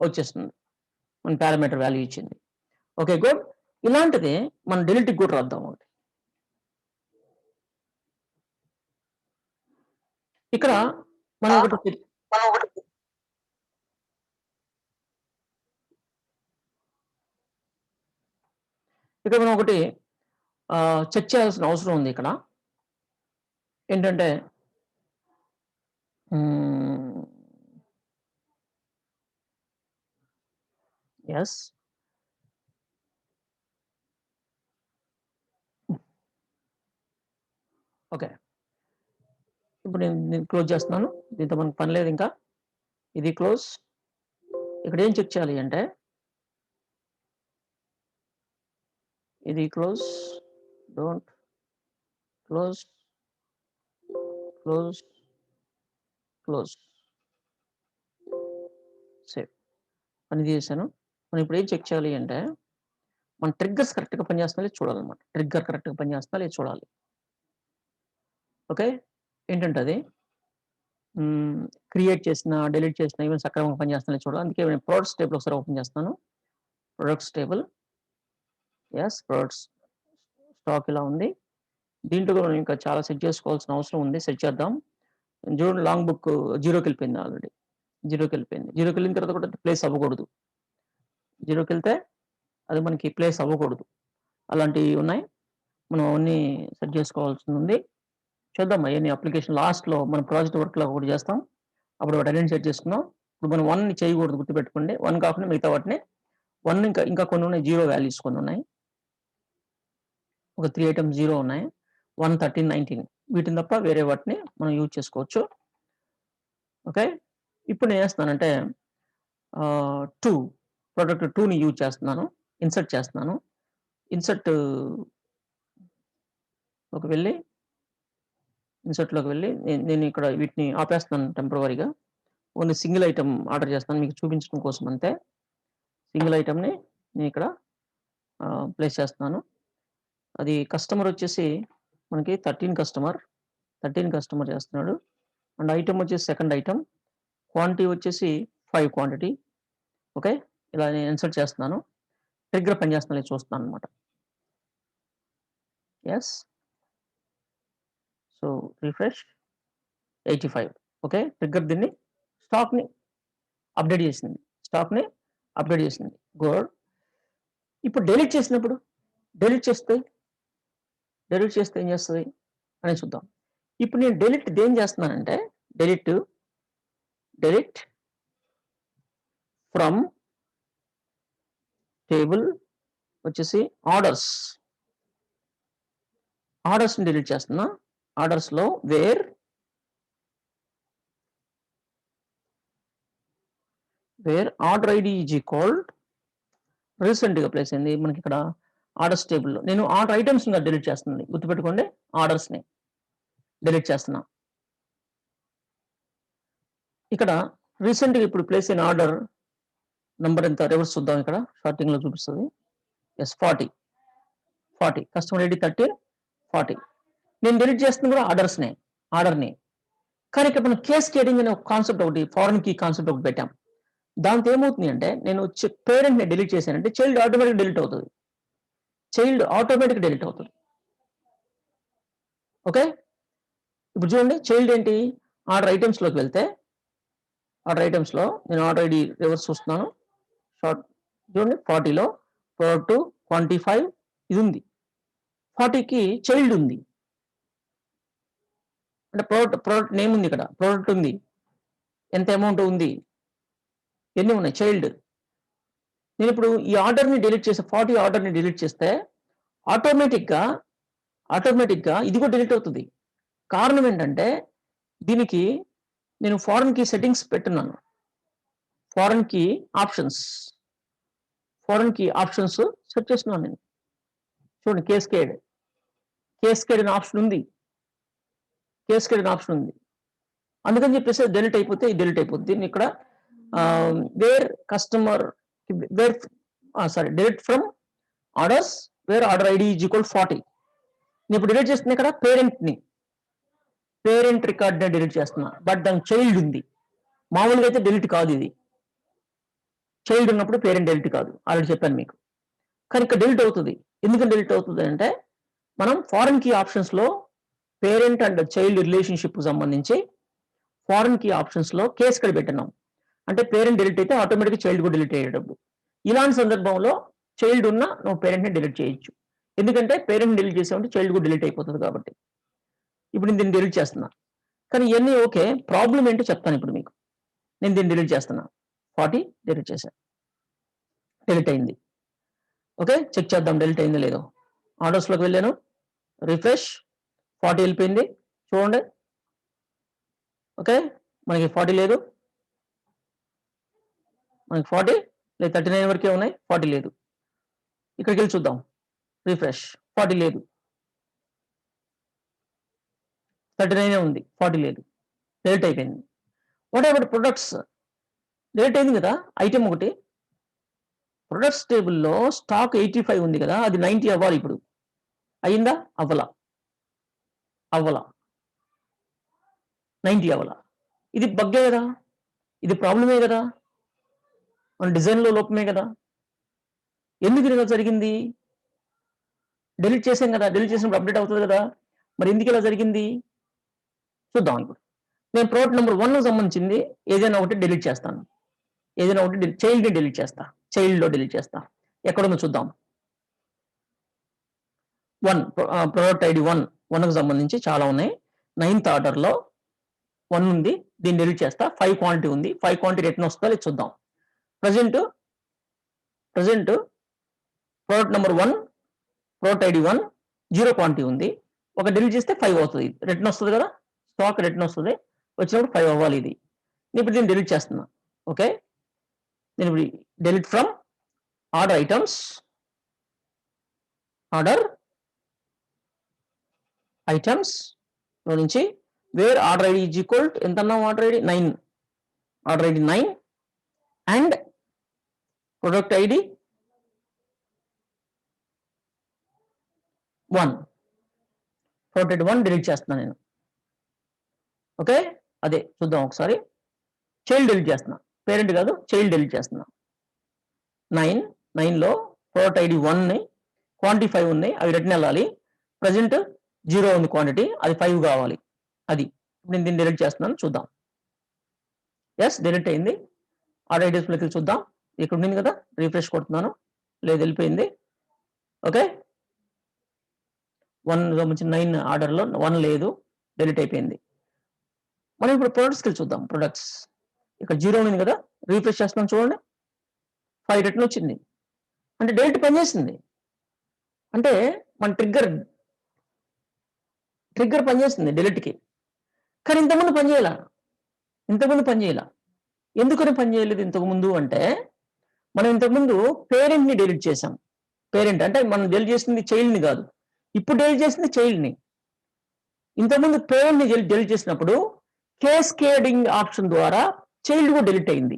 వచ్చేస్తుంది. మన పారామీటర్ వాల్యూ ఇచ్చింది. Okay good. ఇలాంటిది మనం డిలీట్‌కి కూడా రాద్దాం ఒకటి. ఇక్కడ మనం ఒకటి ఇక్కడ మనం ఒకటి చెక్ చేయాల్సిన అవసరం ఉంది ఇక్కడ. ఏంటంటే యెస్. ఓకే. ఇప్పుడు నేను క్లోజ్ చేస్తున్నాను. దీంతో మనకు పని లేదు ఇంకా. ఇది క్లోజ్. ఇక్కడ ఏం చెక్ చేయాలి అంటే ఇది close. Don't close. Close. Close. Save. పని చేశాను. మనం ఇప్పుడు ఏం చెక్ చేయాలి అంటే మన ట్రిగ్గర్స్ కరెక్ట్‌గా పనిచేస్తున్నాయో లేదో చూడాలన్నమాట. ట్రిగ్గర్ కరెక్ట్‌గా పనిచేస్తుందా లేదో చూడాలి. ఓకే. ఏంటంటే అది క్రియేట్ చేసిన, డిలీట్ చేసిన ఈవెంట్ సక్రమంగా పనిచేస్తున్నాయో లేదో చూడాలి. అందుకే నేను ప్రొడక్ట్స్ టేబుల్ ఒకసారి ఓపెన్ చేస్తాను. Products table. Yes. Products stock ఇలా ఉంది. దీంట్లో కూడా మనం ఇంకా చాలా సెట్ చేసుకోవాల్సిన అవసరం ఉంది. సెట్ చేద్దాం. చూడండి లాంగ్ బుక్ 0కి వెళ్ళిపోయింది ఆల్రెడీ. 0కి వెళ్ళిపోయింది. 0కి వెళ్ళిన తర్వాత కూడా ప్లేస్ అవ్వకూడదు. 0కి వెళ్తే అది మనకి ప్లేస్ అవ్వకూడదు. అలాంటివి ఉన్నాయి. మనం అవన్నీ సెట్ చేసుకోవాల్సి ఉంది. చూద్దాం అయన్నీ అప్లికేషన్ లాస్ట్‌లో మన ప్రాజెక్ట్ వర్క్‌లో ఒకటి చేస్తాం. అప్పుడు వాటన్నిటిని సెట్ చేసుకుందాం. ఇప్పుడు మనం 1ని చేయకూడదు గుర్తుపెట్టుకోండి. 1 కాకుండా మిగతా వాటిని 1 ఇంకా కొన్ని ఉన్నాయి 0 వాల్యూస్ కొన్ని ఉన్నాయి. ఒక 3 ఐటెమ్స్ 0 ఉన్నాయి. 1, 13, 19 వీటిని తప్ప వేరే వాటిని మనం యూజ్ చేసుకోవచ్చు. ఓకే. ఇప్పుడు నేను చేస్తున్నానంటే 2 ప్రొడక్ట్ 2ని యూజ్ చేస్తున్నాను. ఇన్సర్ట్ చేస్తున్నాను. ఇన్సర్ట్‌లోకి వెళ్ళి నేను ఇక్కడ వీటిని ఆపేస్తున్నాను టెంపరరీగా. ఓన్లీ సింగిల్ ఐటెమ్ ఆర్డర్ చేస్తాను మీకు చూపించడం కోసం అంతే. సింగిల్ ఐటెమ్‌ని నేను ఇక్కడ ప్లేస్ చేస్తున్నాను. అది కస్టమర్ వచ్చేసి మనకి 13 కస్టమర్ చేస్తున్నాడు. అండ్ ఐటెమ్ వచ్చేసి సెకండ్ ఐటెమ్. క్వాంటిటీ వచ్చేసి 5 క్వాంటిటీ. ఓకే. ఇలా నేను ఇన్సర్ట్ చేస్తున్నాను. ట్రిగ్గర్ పనిచేస్తుందో లేదో చూస్తున్నాను అన్నమాట. Yes. So refresh 85. Okay. Trigger దీన్ని స్టాక్‌ని అప్డేట్ చేసింది. గుడ్. ఇప్పుడు డిలీట్ చేస్తే ఏం చేస్తది అనేది చూద్దాం. ఇప్పుడు నేను దేన్ని చేస్తున్నానంటే డిలీట్ ఫ్రమ్ టేబుల్ వచ్చేసి ఆర్డర్స్‌ని డిలీట్ చేస్తున్నా. ఆర్డర్స్‌లో where order ID is equalled రీసెంట్‌గా ప్లేస్ అయింది మనకి ఇక్కడ ఆర్డర్స్ టేబుల్‌లో. నేను ఆర్డర్ ఐటెమ్స్‌ని డిలీట్ చేస్తున్నాను. గుర్తుపెట్టుకోండి ఆర్డర్స్‌ని డిలీట్ చేస్తున్నా. ఇక్కడ రీసెంట్‌గా ఇప్పుడు ప్లేస్ అయిన ఆర్డర్ నంబర్ ఎంత రివర్స్ చూద్దాం ఇక్కడ షార్టింగ్‌లో చూపిస్తది. యెస్ 40. Customer ID 13, 40. నేను డిలీట్ చేస్తుంది కూడా ఆర్డర్‌ని. కానీ ఇక్కడ మనం కేస్కేడింగ్ అనే ఒక కాన్సెప్ట్ ఒకటి ఫారెన్ కీ కాన్సెప్ట్ ఒకటి పెట్టాం. దాంతో ఏమవుతుంది అంటే నేను పేరెంట్‌ని డిలీట్ చేశానంటే చైల్డ్ ఆటోమేటిక్‌గా డిలీట్ అవుతది. ఓకే. ఇప్పుడు చూడండి చైల్డ్ ఏంటి ఆర్డర్ ఐటెమ్స్‌లోకి వెళ్తే నేను ఆర్డర్ ఐడి రివర్స్ చూస్తున్నాను. చూడండి 40లో ప్రొడక్ట్ 25 ఇది ఉంది. 40కి చైల్డ్ ఉంది. అంటే ప్రొడక్ట్ నేమ్ ఉంది ఇక్కడ. ప్రొడక్ట్ ఉంది. ఎంత అమౌంట్ ఉంది? ఎన్ని ఉన్నాయి? చైల్డ్. నేనిప్పుడు ఈ ఆర్డర్‌ని డిలీట్ చేసి 40 ఆర్డర్‌ని డిలీట్ చేస్తే ఆటోమేటిక్‌గా ఇది కూడా డిలీట్ అవుతది. కారణం ఏంటంటే దీనికి నేను ఫారెన్ కీ సెట్టింగ్స్ పెట్టున్నాను. ఫారెన్ కీ ఆప్షన్స్ సెట్ చేస్తున్నాను నేను. చూడండి కేస్కేడ్. కేస్కేడ్ అనే ఆప్షన్ ఉంది. కేస్కేడ్ అనే ఆప్షన్ ఉంది. అందుకని చెప్పేసి డెలిట్ అయిపోతే డెలిట్ అయిపోతుంది. దీన్ని ఇక్కడ where customer where delete from orders where order ID is equal 40. నేను ఇప్పుడు డిలీట్ చేస్తున్నా ఇక్కడ పేరెంట్ రికార్డ్ డిలీట్ చేస్తున్నా. బట్ దాని చైల్డ్ ఉంది. మామూలుగా అయితే డిలీట్ కాదు, ఇది చైల్డ్ ఉన్నప్పుడు పేరెంట్ డిలీట్ కాదు, ఆల్రెడీ చెప్పాను మీకు. కానీ ఇక్కడ డిలీట్ అవుతుంది. ఎందుకని డిలీట్ అవుతుంది అంటే మనం ఫారెన్ కీ ఆప్షన్స్ లో పేరెంట్ అండ్ చైల్డ్ రిలేషన్షిప్ సంబంధించి ఫారెన్ కీ ఆప్షన్స్ లో కేస్ ఇక్కడ పెట్టినాం. అంటే పేరెంట్ డిలీట్ అయితే ఆటోమేటిక్గా చైల్డ్ కూడా డిలీట్ అయ్యేటప్పుడు. ఇలాంటి సందర్భంలో చైల్డ్ ఉన్న నువ్వు పేరెంట్ని డిలీట్ చేయొచ్చు. ఎందుకంటే పేరెంట్ డిలీట్ చేసామంటే చైల్డ్ కూడా డిలీట్ అయిపోతుంది కాబట్టి. ఇప్పుడు నేను దీన్ని డిలీట్ చేస్తున్నా. కానీ ఇవన్నీ ఓకే, ప్రాబ్లం ఏంటో చెప్తాను ఇప్పుడు మీకు. నేను దీన్ని డిలీట్ చేస్తున్నా. 40 డిలీట్ చేశాను, డిలీట్ అయింది. ఓకే, చెక్ చేద్దాం డిలీట్ అయిందో లేదో. ఆర్డర్స్లోకి వెళ్ళాను, రిఫ్రెష్, 40 వెళ్ళిపోయింది చూడండి. ఓకే, మనకి 40 లేదు, మనకి 40 లేదు, 39 వరకే ఉన్నాయి, 40 లేదు. ఇక్కడికి వెళ్ళి చూద్దాం, రిఫ్రెష్, 40 లేదు, 39 ఉంది, 40 లేదు, డిలీట్ అయిపోయింది. వాట్ ఎవర్ ప్రొడక్ట్స్ డిలీట్ అయింది కదా. ఐటెం ఒకటి ప్రొడక్ట్స్ టేబుల్లో స్టాక్ 85 ఉంది కదా, అది 90 అవ్వాలి. ఇప్పుడు అయిందా? అవ్వలా 90 అవ్వలా. ఇది బగ్గే కదా, ఇది ప్రాబ్లమే కదా, మన డిజైన్లో లోపమే కదా. ఎందుకు ఇలా జరిగింది? డిలీట్ చేసాం కదా, డిలీట్ చేసినప్పుడు అప్డేట్ అవుతుంది కదా, మరి ఎందుకు ఇలా జరిగింది చూద్దాం. ఇప్పుడు నేను ప్రోడక్ట్ నెంబర్ 1 సంబంధించింది ఏదైనా ఒకటి డిలీట్ చేస్తాను. ఏదైనా ఒకటి చైల్డ్ని డిలీట్ చేస్తా, చైల్డ్లో డిలీట్ చేస్తా. ఎక్కడుందో చూద్దాం. 1 ప్రోడక్ట్ ఐడి 1కి సంబంధించి చాలా ఉన్నాయి. 9th ఆర్డర్లో 1 ఉంది, దీన్ని డిలీట్ చేస్తా. 5 క్వాంటిటీ ఉంది, 5 క్వాంటిటీ రిటర్న్ వస్తుందో లేదు చూద్దాం. Present product number 1 product ID 1 0 quantity ఉంది. ఒక డిలీట్ చేస్తే 5 అవుతుంది, రిటర్న్ వస్తుంది కదా, స్టాక్ రిటర్న్ వస్తుంది. వచ్చినప్పుడు 5 అవ్వాలి ఇది. నేను ఇప్పుడు దీన్ని డిలీట్ చేస్తున్నా. ఓకే, నేను ఇప్పుడు డిలీట్ ఫ్రమ్ ఆర్డర్ ఐటమ్స్ లో నుంచి where order ID is equal ఎంత అన్నాం, order ID 9, order ID 9 and product ID 1, product ID 1 delete చేస్తున్నా నేను. ఓకే, అదే చూద్దాం ఒకసారి. చైల్డ్ డిలీట్ చేస్తున్నా, పేరెంట్ కాదు, చైల్డ్ డిలీట్ చేస్తున్నా. 9లో ప్రోడక్ట్ ఐడి 1ని క్వాంటిటీ 5 ఉన్నాయి, అవి రిటర్న్ వెళ్ళాలి. ప్రజెంట్ 0 ఉంది క్వాంటిటీ, అది 5 కావాలి. అది నేను దీన్ని డిలీట్ చేస్తున్నాను, చూద్దాం. ఎస్, డిలీట్ అయింది. ఆర్డర్ ఐడీస్లోకి చూద్దాం. ఇక్కడ ఉంది కదా, రిఫ్రెష్ కొడుతున్నాను, లేదు వెళ్ళిపోయింది. ఓకే, 1 సంబంధించిన 9 ఆర్డర్లో 1 లేదు, డిలీట్ అయిపోయింది. మనం ఇప్పుడు ప్రొడక్ట్స్కి చూద్దాం. ప్రొడక్ట్స్ ఇక్కడ 0 ఉంది కదా, రిఫ్రెష్ చేస్తున్నాం చూడండి, 5 రిటర్న్ వచ్చింది. అంటే డిలీట్ పనిచేసింది. అంటే మన ట్రిగ్గర్ పనిచేస్తుంది డిలీట్కి. కానీ ఇంతకుముందు పనిచేయాల. ఎందుకని పనిచేయలేదు ఇంతకుముందు అంటే, మనం ఇంతకుముందు పేరెంట్ని డిలీట్ చేసాం. పేరెంట్ అంటే మనం డిలీట్ చేసింది చైల్డ్ని కాదు, ఇప్పుడు డిలీట్ చేసింది చైల్డ్ని. ఇంతకుముందు పేరెంట్ని డిలీట్ చేసినప్పుడు కేస్కేడింగ్ ఆప్షన్ ద్వారా చైల్డ్ కూడా డిలీట్ అయింది.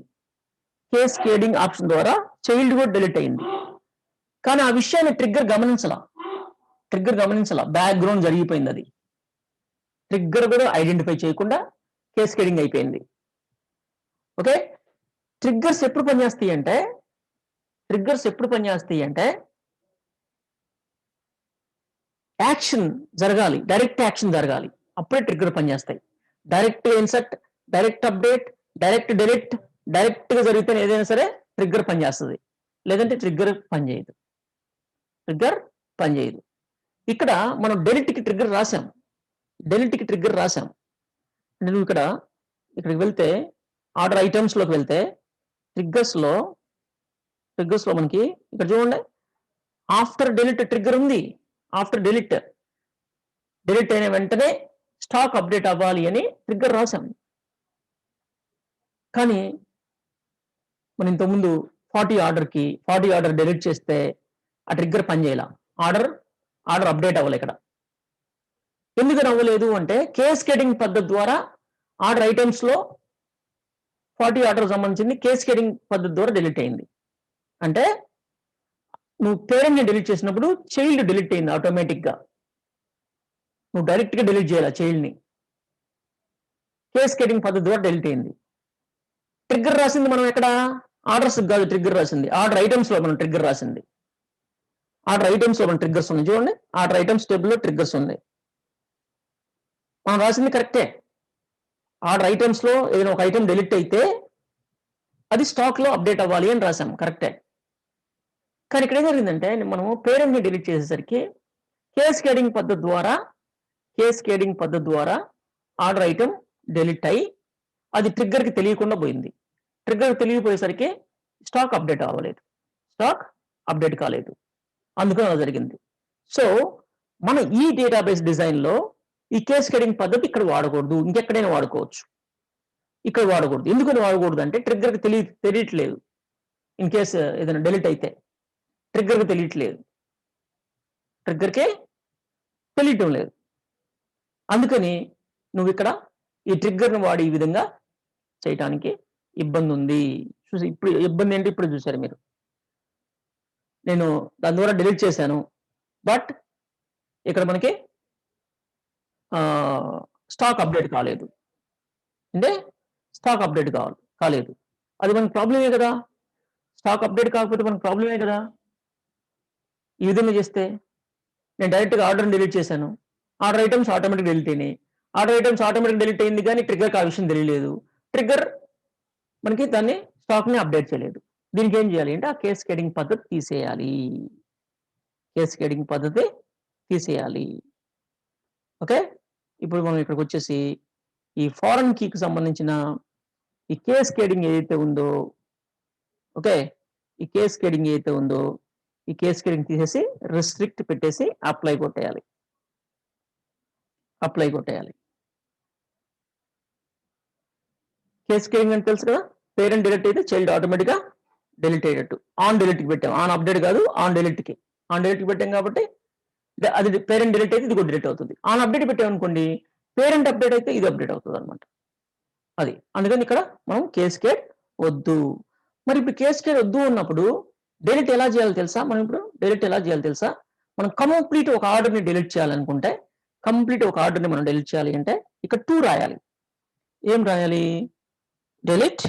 కానీ ఆ విషయాన్ని ట్రిగ్గర్ గమనించాల, బ్యాక్గ్రౌండ్ జరిగిపోయింది. అది ట్రిగ్గర్ కూడా ఐడెంటిఫై చేయకుండా కేస్కేడింగ్ అయిపోయింది. ఓకే, ట్రిగ్గర్స్ ఎప్పుడు పనిచేస్తాయి అంటే యాక్షన్ జరగాలి, డైరెక్ట్ యాక్షన్ జరగాలి, అప్పుడే ట్రిగ్గర్ పనిచేస్తాయి. Direct insert, direct update, direct delete, direct గా జరిగితే ఏదైనా సరే ట్రిగ్గర్ పనిచేస్తుంది, లేదంటే ట్రిగ్గర్ పనిచేయదు. ఇక్కడ మనం డెలిట్కి ట్రిగ్గర్ రాసాం. నేను ఇక్కడికి వెళ్తే ఆర్డర్ ఐటమ్స్ లోకి వెళ్తే ట్రిగ్గర్స్ లో మనకి ఇక్కడ చూడండి, ఆఫ్టర్ డిలీట్ ట్రిగ్గర్ ఉంది. ఆఫ్టర్ డిలీట్ అయిన వెంటనే స్టాక్ అప్డేట్ అవ్వాలి అని ట్రిగ్గర్ రాసాం. కానీ మనం ఇంతకుముందు 40 ఆర్డర్ డిలీట్ చేస్తే ఆ ట్రిగ్గర్ పనిచేయాల, ఆర్డర్ అప్డేట్ అవ్వాలి. ఇక్కడ ఎందుకని అవ్వలేదు అంటే కేస్కేడింగ్ పద్ధతి ద్వారా ఆర్డర్ ఐటమ్స్ లో 40 ఆర్డర్ సంబంధించింది కేస్కేడింగ్ పద్ధతి ద్వారా డిలీట్ అయింది. అంటే నువ్వు పేరెంట్ ని డిలీట్ చేసినప్పుడు చైల్డ్ డిలీట్ అయింది ఆటోమేటిక్ గా. నువ్వు డైరెక్ట్ గా డిలీట్ చేయాలి చైల్డ్ ని. కేస్కేడింగ్ పద్ధతి ద్వారా డిలీట్ అయింది. ట్రిగ్గర్ రాసింది మనం ఎక్కడ? ఆర్డర్స్ కాదు ట్రిగ్గర్ రాసింది, ఆర్డర్ ఐటమ్స్ లో మనం ట్రిగ్గర్ రాసింది. ఆర్డర్ ఐటమ్స్ లో మనం ట్రిగ్గర్స్ ఉన్నాయి చూడండి, ఆర్డర్ ఐటమ్స్ టేబుల్ లో ట్రిగ్గర్స్ ఉంది. మనం రాసింది కరెక్టే. ఆర్డర్ ఐటమ్స్ లో ఏదైనా ఒక ఐటమ్ డిలీట్ అయితే అది స్టాక్ లో అప్డేట్ అవ్వాలి అని రాసాం, కరెక్టే. కానీ ఇక్కడ ఏం జరిగిందంటే మనము పేరెంట్ ని డిలీట్ చేసేసరికి కేస్కేడింగ్ పద్ధతి ద్వారా ఆర్డర్ ఐటమ్ డిలీట్ అయ్యి అది ట్రిగ్గర్ కి తెలియకుండా పోయింది. ట్రిగ్గర్ తెలియపోయేసరికి స్టాక్ అప్డేట్ అవ్వలేదు, స్టాక్ అప్డేట్ కాలేదు, అందుకని అలా జరిగింది. సో మన ఈ డేటాబేస్ డిజైన్ లో ఈ కేస్కేడింగ్ పద్ధతి ఇక్కడ వాడకూడదు, ఇంకెక్కడైనా వాడుకోవచ్చు, ఇక్కడ వాడకూడదు. ఎందుకని వాడకూడదు అంటే ట్రిగ్గర్ కి తెలియట్లేదు. ఇన్ కేస్ ఏదైనా డిలీట్ అయితే ట్రిగ్గర్ కి తెలియట్లేదు, ట్రిగ్గర్ కి తెలియటం లేదు. అందుకని నువ్వు ఇక్కడ ఈ ట్రిగ్గర్ ని వాడి ఈ విధంగా చేయటానికి ఇబ్బంది ఉంది. చూసి ఇప్పుడు ఇబ్బంది ఏంటి ఇప్పుడు చూసారు మీరు. నేను దాని ద్వారా డిలీట్ చేశాను, బట్ ఇక్కడ మనకి స్టాక్ అప్డేట్ కాలేదు. అంటే స్టాక్ అప్డేట్ కాలేదు, అది మనకి ప్రాబ్లమే కదా. స్టాక్ అప్డేట్ కాకపోతే మనకు ప్రాబ్లమే కదా. ఈ విధంగా చేస్తే నేను డైరెక్ట్గా ఆర్డర్ డిలీట్ చేశాను, ఆర్డర్ ఐటమ్స్ ఆటోమేటిక్ డిలీట్ అయినాయి. ఆర్డర్ ఐటమ్స్ ఆటోమేటిక్ డిలీట్ అయింది కానీ ట్రిగ్గర్ ఆ విషయం తెలియలేదు. ట్రిగ్గర్ మనకి దాన్ని స్టాక్ ని అప్డేట్ చేయలేదు. దీనికి ఏం చేయాలి అంటే ఆ కేస్కేడింగ్ పద్ధతి తీసేయాలి, కేస్కేడింగ్ పద్ధతి తీసేయాలి. ఓకే, ఇప్పుడు మనం ఇక్కడికి వచ్చేసి ఈ ఫారెన్ కీకి సంబంధించిన ఈ కేస్కేడింగ్ ఏదైతే ఉందో, ఓకే, ఈ కేస్కేడింగ్ ఏదైతే ఉందో ఈ కేస్కేడింగ్ తీసేసి రిస్ట్రిక్ట్ పెట్టేసి అప్లై కొట్టేయాలి, అప్లై కొట్టేయాలి. కేస్కేడింగ్ అంటే తెలుసు కదా, పేరెంట్ డిలీట్ అయితే చైల్డ్ ఆటోమేటిక్ గా డిలీట్ అయ్యేటట్టు. ఆన్ డిలీట్ కి పెట్టాం, ఆన్ అప్డేట్ కాదు, ఆన్ డిలీట్ కి పెట్టాం కాబట్టి అది పేరెంట్ డిలీట్ అయితే ఇది కూడా డిలీట్ అవుతుంది. ఆన్ అప్డేట్ పెట్టాం అనుకోండి, పేరెంట్ అప్డేట్ అయితే ఇది అప్డేట్ అవుతుంది అనమాట. అది అందుకని ఇక్కడ మనం కేస్కేడ్ వద్దు. మరి ఇప్పుడు కేస్కేడ్ వద్దు ఉన్నప్పుడు డిలీట్ ఎలా చేయాలో తెలుసా? మనం ఇప్పుడు డిలీట్ ఎలా చేయాలో తెలుసా? మనం కంప్లీట్ ఒక ఆర్డర్ ని డిలీట్ చేయాలనుకుంటే, కంప్లీట్ ఒక ఆర్డర్ ని మనం డిలీట్ చేయాలి అంటే ఇక్కడ 2 రాయాలి. ఏం రాయాలి? delete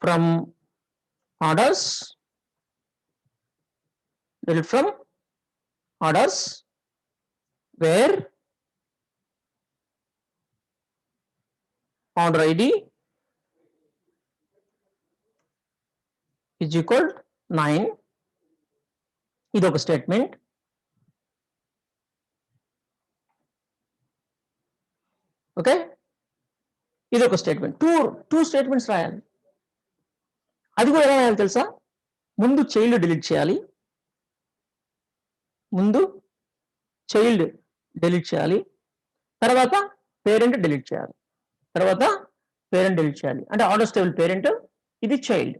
from orders, delete from orders where order ID is equal 9. ఇది ఒక స్టేట్మెంట్. ఓకే, ఇది ఒక స్టేట్మెంట్. టూ స్టేట్మెంట్స్ రాయాలి. అది కూడా ఎలా రాయాలి తెలుసా? ముందు చైల్డ్ డిలీట్ చేయాలి, ముందు చైల్డ్ డిలీట్ చేయాలి, తర్వాత పేరెంట్ డిలీట్ చేయాలి, తర్వాత పేరెంట్ డిలీట్ చేయాలి. అంటే ఆర్డర్స్ టేబుల్ పేరెంట్, ఇది చైల్డ్.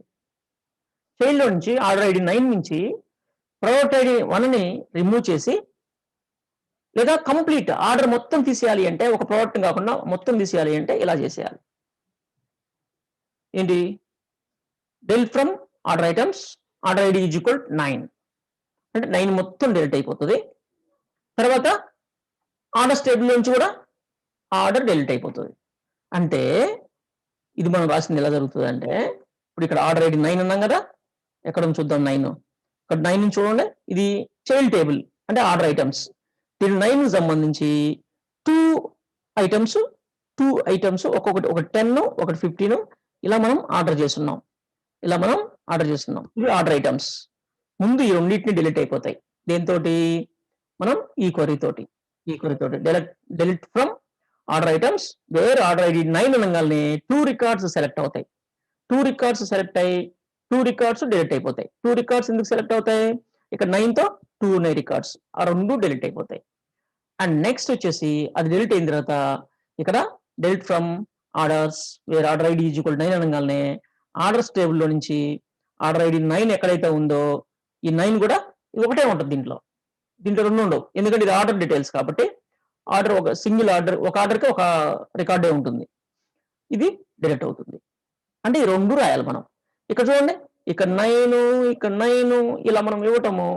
చైల్డ్ లో నుంచి ఆర్డర్ ఐడి 9 నుంచి ప్రొడక్ట్ ఐడి 1 ని రిమూవ్ చేసి, లేదా కంప్లీట్ ఆర్డర్ మొత్తం తీసేయాలి అంటే, ఒక ప్రోడక్ట్ కాకుండా మొత్తం తీసేయాలి అంటే ఇలా చేసేయాలి. ఏంటి? delete from order items, order ID is equal 9. అంటే 9 మొత్తం డిలీట్ అయిపోతుంది. తర్వాత ఆర్డర్స్ టేబుల్ నుంచి కూడా ఆర్డర్ డిలీట్ అయిపోతుంది. అంటే ఇది మనం రాసింది ఎలా జరుగుతుంది అంటే, ఇప్పుడు ఇక్కడ ఆర్డర్ ఐడి 9 అన్నాం కదా, ఎక్కడ చూద్దాం 9. ఇక్కడ 9 నుంచి చూడండి, ఇది చైల్డ్ టేబుల్ అంటే ఆర్డర్ ఐటమ్స్. దీని 9 సంబంధించి 2 ఐటమ్స్ ఒక్కొక్కటి, ఒకటి 10, ఒకటి 15 ఇలా మనం ఆర్డర్ చేస్తున్నాం. ఇవి ఆర్డర్ ఐటమ్స్. ముందు ఈ రెండింటిని డిలీట్ అయిపోతాయి. దేంతోటి? మనం ఈ క్వరీ తోటి delete from order items where order ID 9 అనగానే 2 రికార్డ్స్ సెలెక్ట్ అవుతాయి. 2 రికార్డ్స్ సెలెక్ట్ అయ్యి 2 రికార్డ్స్ డిలీట్ అయిపోతాయి. 2 రికార్డ్స్ ఎందుకు సెలెక్ట్ అవుతాయి? ఇక్కడ 9 తో 2 ఉన్నాయి రికార్డ్స్, ఆ 2 డిలీట్ అయిపోతాయి. అండ్ నెక్స్ట్ వచ్చేసి అది డిలీట్ అయిన తర్వాత ఇక్కడ delete from orders where order ID is equal 9 అనగానే ఆర్డర్స్ టేబుల్లో నుంచి ఆర్డర్ ఐడి 9 ఎక్కడైతే ఉందో ఈ 9 కూడా ఒకటే ఉంటుంది దీంట్లో. దీంట్లో 2 ఉండవు. ఎందుకంటే ఇది ఆర్డర్ డీటెయిల్స్ కాబట్టి ఆర్డర్ ఒక సింగిల్ ఆర్డర్, ఒక ఆర్డర్‌కి ఒక రికార్డే ఉంటుంది. ఇది డిలీట్ అవుతుంది. అంటే ఈ 2 రాయాలి మనం. ఇక్కడ చూడండి. ఇక్కడ 9 ఇక్కడ 9 ఇలా మనం ఇవ్వటము,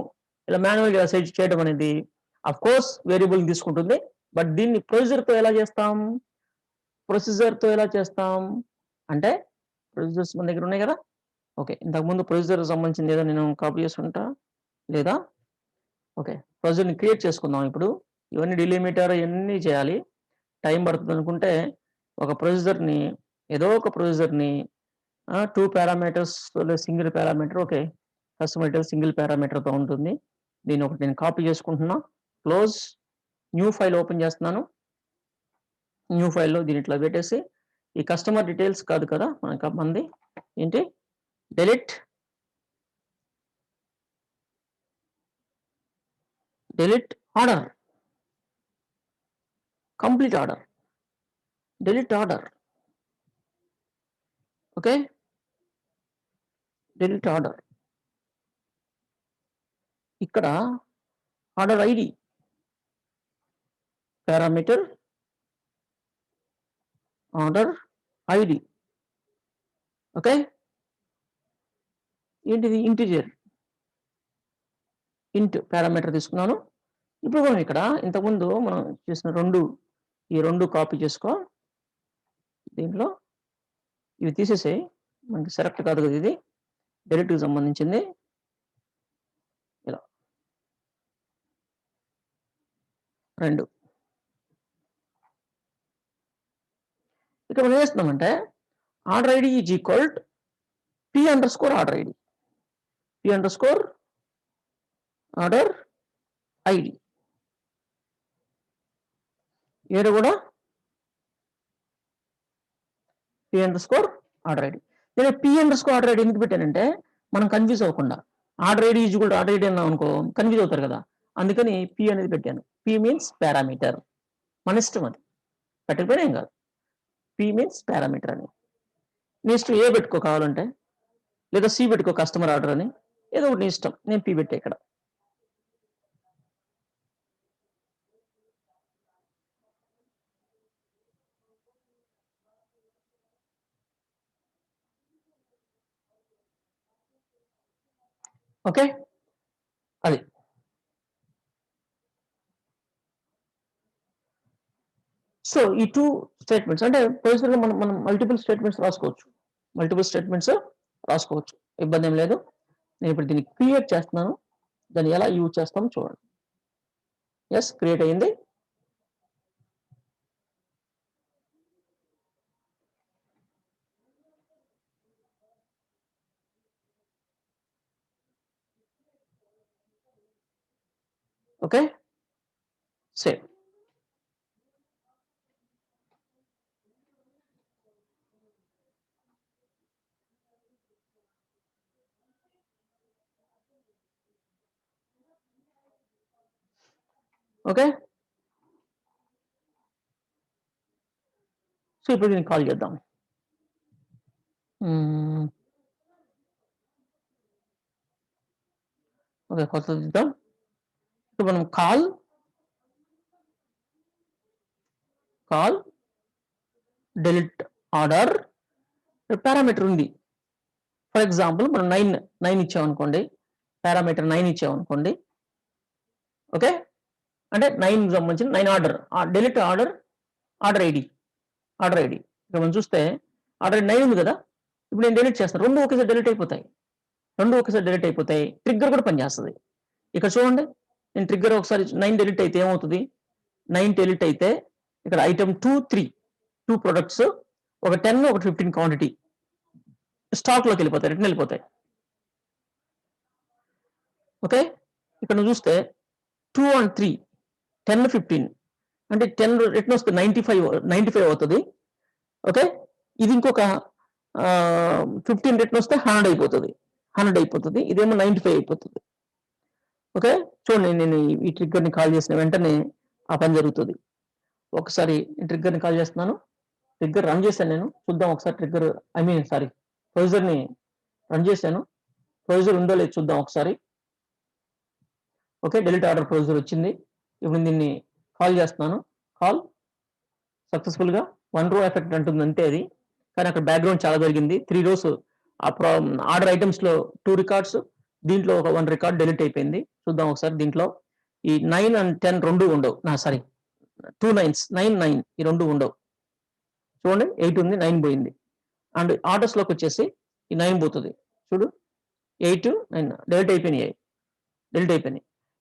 ఇలా మాన్యువల్‌గా సెట్ చేయడం అనేది ఆఫ్‌కోర్స్ వేరియబుల్ తీసుకుంటుంది. బట్ దీన్ని ప్రొసీజర్‌తో ఎలా చేస్తాం? ప్రొసీజర్‌తో ఎలా చేస్తాం? అంటే ప్రొసీజర్స్ మన దగ్గర ఉన్నాయి కదా! ఓకే. ఇంతకుముందు ప్రొసీజర్‌కి సంబంధించింది ఏదో నేను కాపీ చేసుకుంటా. లేదా? ఓకే. ప్రొసీజర్‌ని క్రియేట్ చేసుకుందాం ఇప్పుడు. ఇవన్నీ డిలిమిటర్ ఇయన్నీ చేయాలి. టైం పడుతుందనుకుంటే ఒక ప్రొసీజర్‌ని ఏదో ఒక ప్రొసీజర్‌ని 2 పారామీటర్స్ లేదా single parameter okay. Customer details single పారామీటర్‌తో ఉంటుంది. దీన్ని ఒకటి నేను కాపీ చేసుకుంటున్నా. క్లోజ్. న్యూ ఫైల్ ఓపెన్ చేస్తున్నాను. న్యూ ఫైల్‌లో దీన్ని ఇట్లా పెట్టేసి ఈ కస్టమర్ డీటెయిల్స్ కాదు కదా! మనది ఏంటి? Delete. Delete order. Complete order. Delete order. Okay. Delete order. ఇక్కడ order ID parameter order ID. Okay. ఏంటిది? ఇంటిజర్. ఇంట్ పారామీటర్ తీసుకున్నాను. ఇప్పుడు మనం ఇక్కడ ఇంతకుముందు మనం చేసిన 2 ఈ 2 కాపీ చేసుకో. దీంట్లో ఇవి తీసేసేయి. మనకి సెలెక్ట్ కాదు కదా ఇది. డిలీట్‌కి సంబంధించింది. ఇలా 2. ఇక్కడ మనం ఏం చేస్తున్నామంటే order ID is equal p order ID. P order ID. ఏడు కూడా p_ఆర్డర్ ఐడి. నేను p_ఆర్డర్ ఐడి ఎందుకు పెట్టానంటే మనం కన్‌ఫ్యూజ్ అవ్వకుండా. Order ID is equal to order ID అన్నాం అనుకో కన్‌ఫ్యూజ్ అవుతారు కదా! అందుకని p అనేది పెట్టాను. p means parameter. మన ఇష్టం అది. పెట్టకపోయినా ఏం కాదు. p మీన్స్ పారామీటర్ అని. నీ ఇష్టం ఏ పెట్టుకో కావాలంటే. లేదా సి పెట్టుకో కస్టమర్ ఆర్డర్ అని. ఏదో ఒకటి నీ ఇష్టం. నేను p పెట్టా ఇక్కడ. ఓకే. అది. సో, ఈ 2 స్టేట్మెంట్స్ అంటే ప్రొసీజర్‌లో మనం మల్టిపుల్ స్టేట్మెంట్స్ రాసుకోవచ్చు. ఇబ్బందేం లేదు. నేను ఇప్పుడు దీన్ని క్రియేట్ చేస్తున్నాను. దాన్ని ఎలా యూజ్ చేస్తామో చూడండి. యెస్ క్రియేట్ అయింది. ఓకే. సేవ్. ఓకే. సో, ఇప్పుడు దీన్ని కాల్ చేద్దాం. ఓకే. కొత్తది ఇద్దాం. ఇప్పుడు మనం కాల్ డిలీట్ ఆర్డర్ పారామీటర్ ఉంది. ఫర్ ఎగ్జాంపుల్ మనం 9 ఇచ్చామనుకోండి. పారామీటర్ 9 ఇచ్చామనుకోండి. ఓకే. అంటే 9కి సంబంధించిన 9 ఆర్డర్. Delete order ID. ఇక్కడ మనం చూస్తే ఆర్డర్ 9 ఉంది కదా! ఇప్పుడు నేను డిలీట్ చేస్తాను. 2 ఒకేసారి డిలీట్ అయిపోతాయి. ట్రిగ్గర్ కూడా పనిచేస్తది. ఇక్కడ చూడండి. నేను ట్రిగ్గర్ ఒకసారి 9 డిలీట్ అయితే ఏమవుతది? 9 డిలీట్ అయితే ఇక్కడ ఐటెమ్ 2, 2 ప్రొడక్ట్స్ ఒక 10, ఒక 15 క్వాంటిటీ స్టాక్‌లోకి వెళ్ళిపోతాయి. రిటర్న్ వెళ్ళిపోతాయి. ఓకే. ఇక్కడ నువ్వు చూస్తే 2 అండ్ 3 10, 15 అంటే 10 రిటర్న్ వస్తే 95 అవుతది. ఓకే. ఇది ఇంకొక 15 రిటర్న్ వస్తే 100 అయిపోతది. ఇదేమో 95 అయిపోతది. ఓకే. చూడండి నేను ఈ ట్రిగ్గర్‌ని కాల్ చేసిన వెంటనే ఆ పని జరుగుతది. ఒకసారి ట్రిగ్గర్‌ని కాల్ చేస్తున్నాను. ట్రిగ్గర్ రన్ చేశాను నేను. చూద్దాం ఒకసారి ప్రొసీజర్‌ని రన్ చేశాను. ప్రొసీజర్ ఉందో లేదో చూద్దాం ఒకసారి. ఓకే, డెలిట్ ఆర్డర్ ప్రొసీజర్ వచ్చింది. ఇప్పుడు దీన్ని కాల్ చేస్తున్నాను. కాల్ సక్సెస్ఫుల్గా 1 రో ఎఫెక్ట్ అంటుంది అంతే అది. కానీ అక్కడ బ్యాక్గ్రౌండ్ చాలా జరిగింది. 3 రోస్ ఆ ఆర్డర్ ఐటమ్స్లో 2 రికార్డ్స్, దీంట్లో ఒక 1 రికార్డ్ డెలిట్ అయిపోయింది. చూద్దాం ఒకసారి. దీంట్లో ఈ 9 అండ్ 10 రెండు ఉండవు. సారీ, 2 9s 9 9 ఈ రెండు ఉండవు. చూడండి, 8 ఉంది, 9 పోయింది. అండ్ ఆర్డర్స్లోకి వచ్చేసి ఈ 9 పోతుంది. చూడు, 8 9 డెలిట్ అయిపోయినాయి.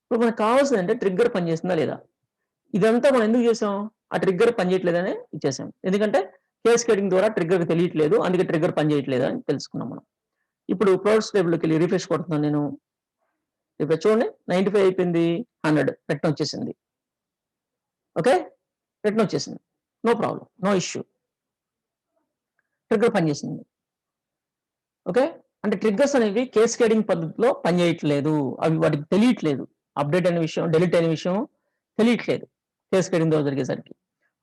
ఇప్పుడు మనకు కావాల్సింది అంటే ట్రిగ్గర్ పనిచేస్తుందా లేదా. ఇదంతా మనం ఎందుకు చేసాం? ఆ ట్రిగ్గర్ పనిచేయట్లేదని ఇచ్చేసాం. ఎందుకంటే కేస్కేడింగ్ ద్వారా ట్రిగ్గర్ తెలియట్లేదు, అందుకే ట్రిగ్గర్ పనిచేయట్లేదు అని తెలుసుకున్నాం మనం. ఇప్పుడు ప్రోడక్ట్స్ టేబుల్లోకి వెళ్ళి రిఫ్రెష్ కొడుతున్నాను నేను. ఇప్పుడు చూడండి, 95 అయిపోయింది, 100 రిటర్న్ వచ్చేసింది. ఓకే, రిటర్న్ వచ్చేసింది. No problem, no issue, trigger పనిచేసింది. ఓకే, అంటే ట్రిగ్గర్స్ అనేవి కేస్కేడింగ్ పద్ధతిలో పనిచేయట్లేదు, అవి వాటికి తెలియట్లేదు. అప్డేట్ అనే విషయం, డెలిట్ అనే విషయం తెలియట్లేదు కేస్కేడింగ్ ద్వారా జరిగేసరికి.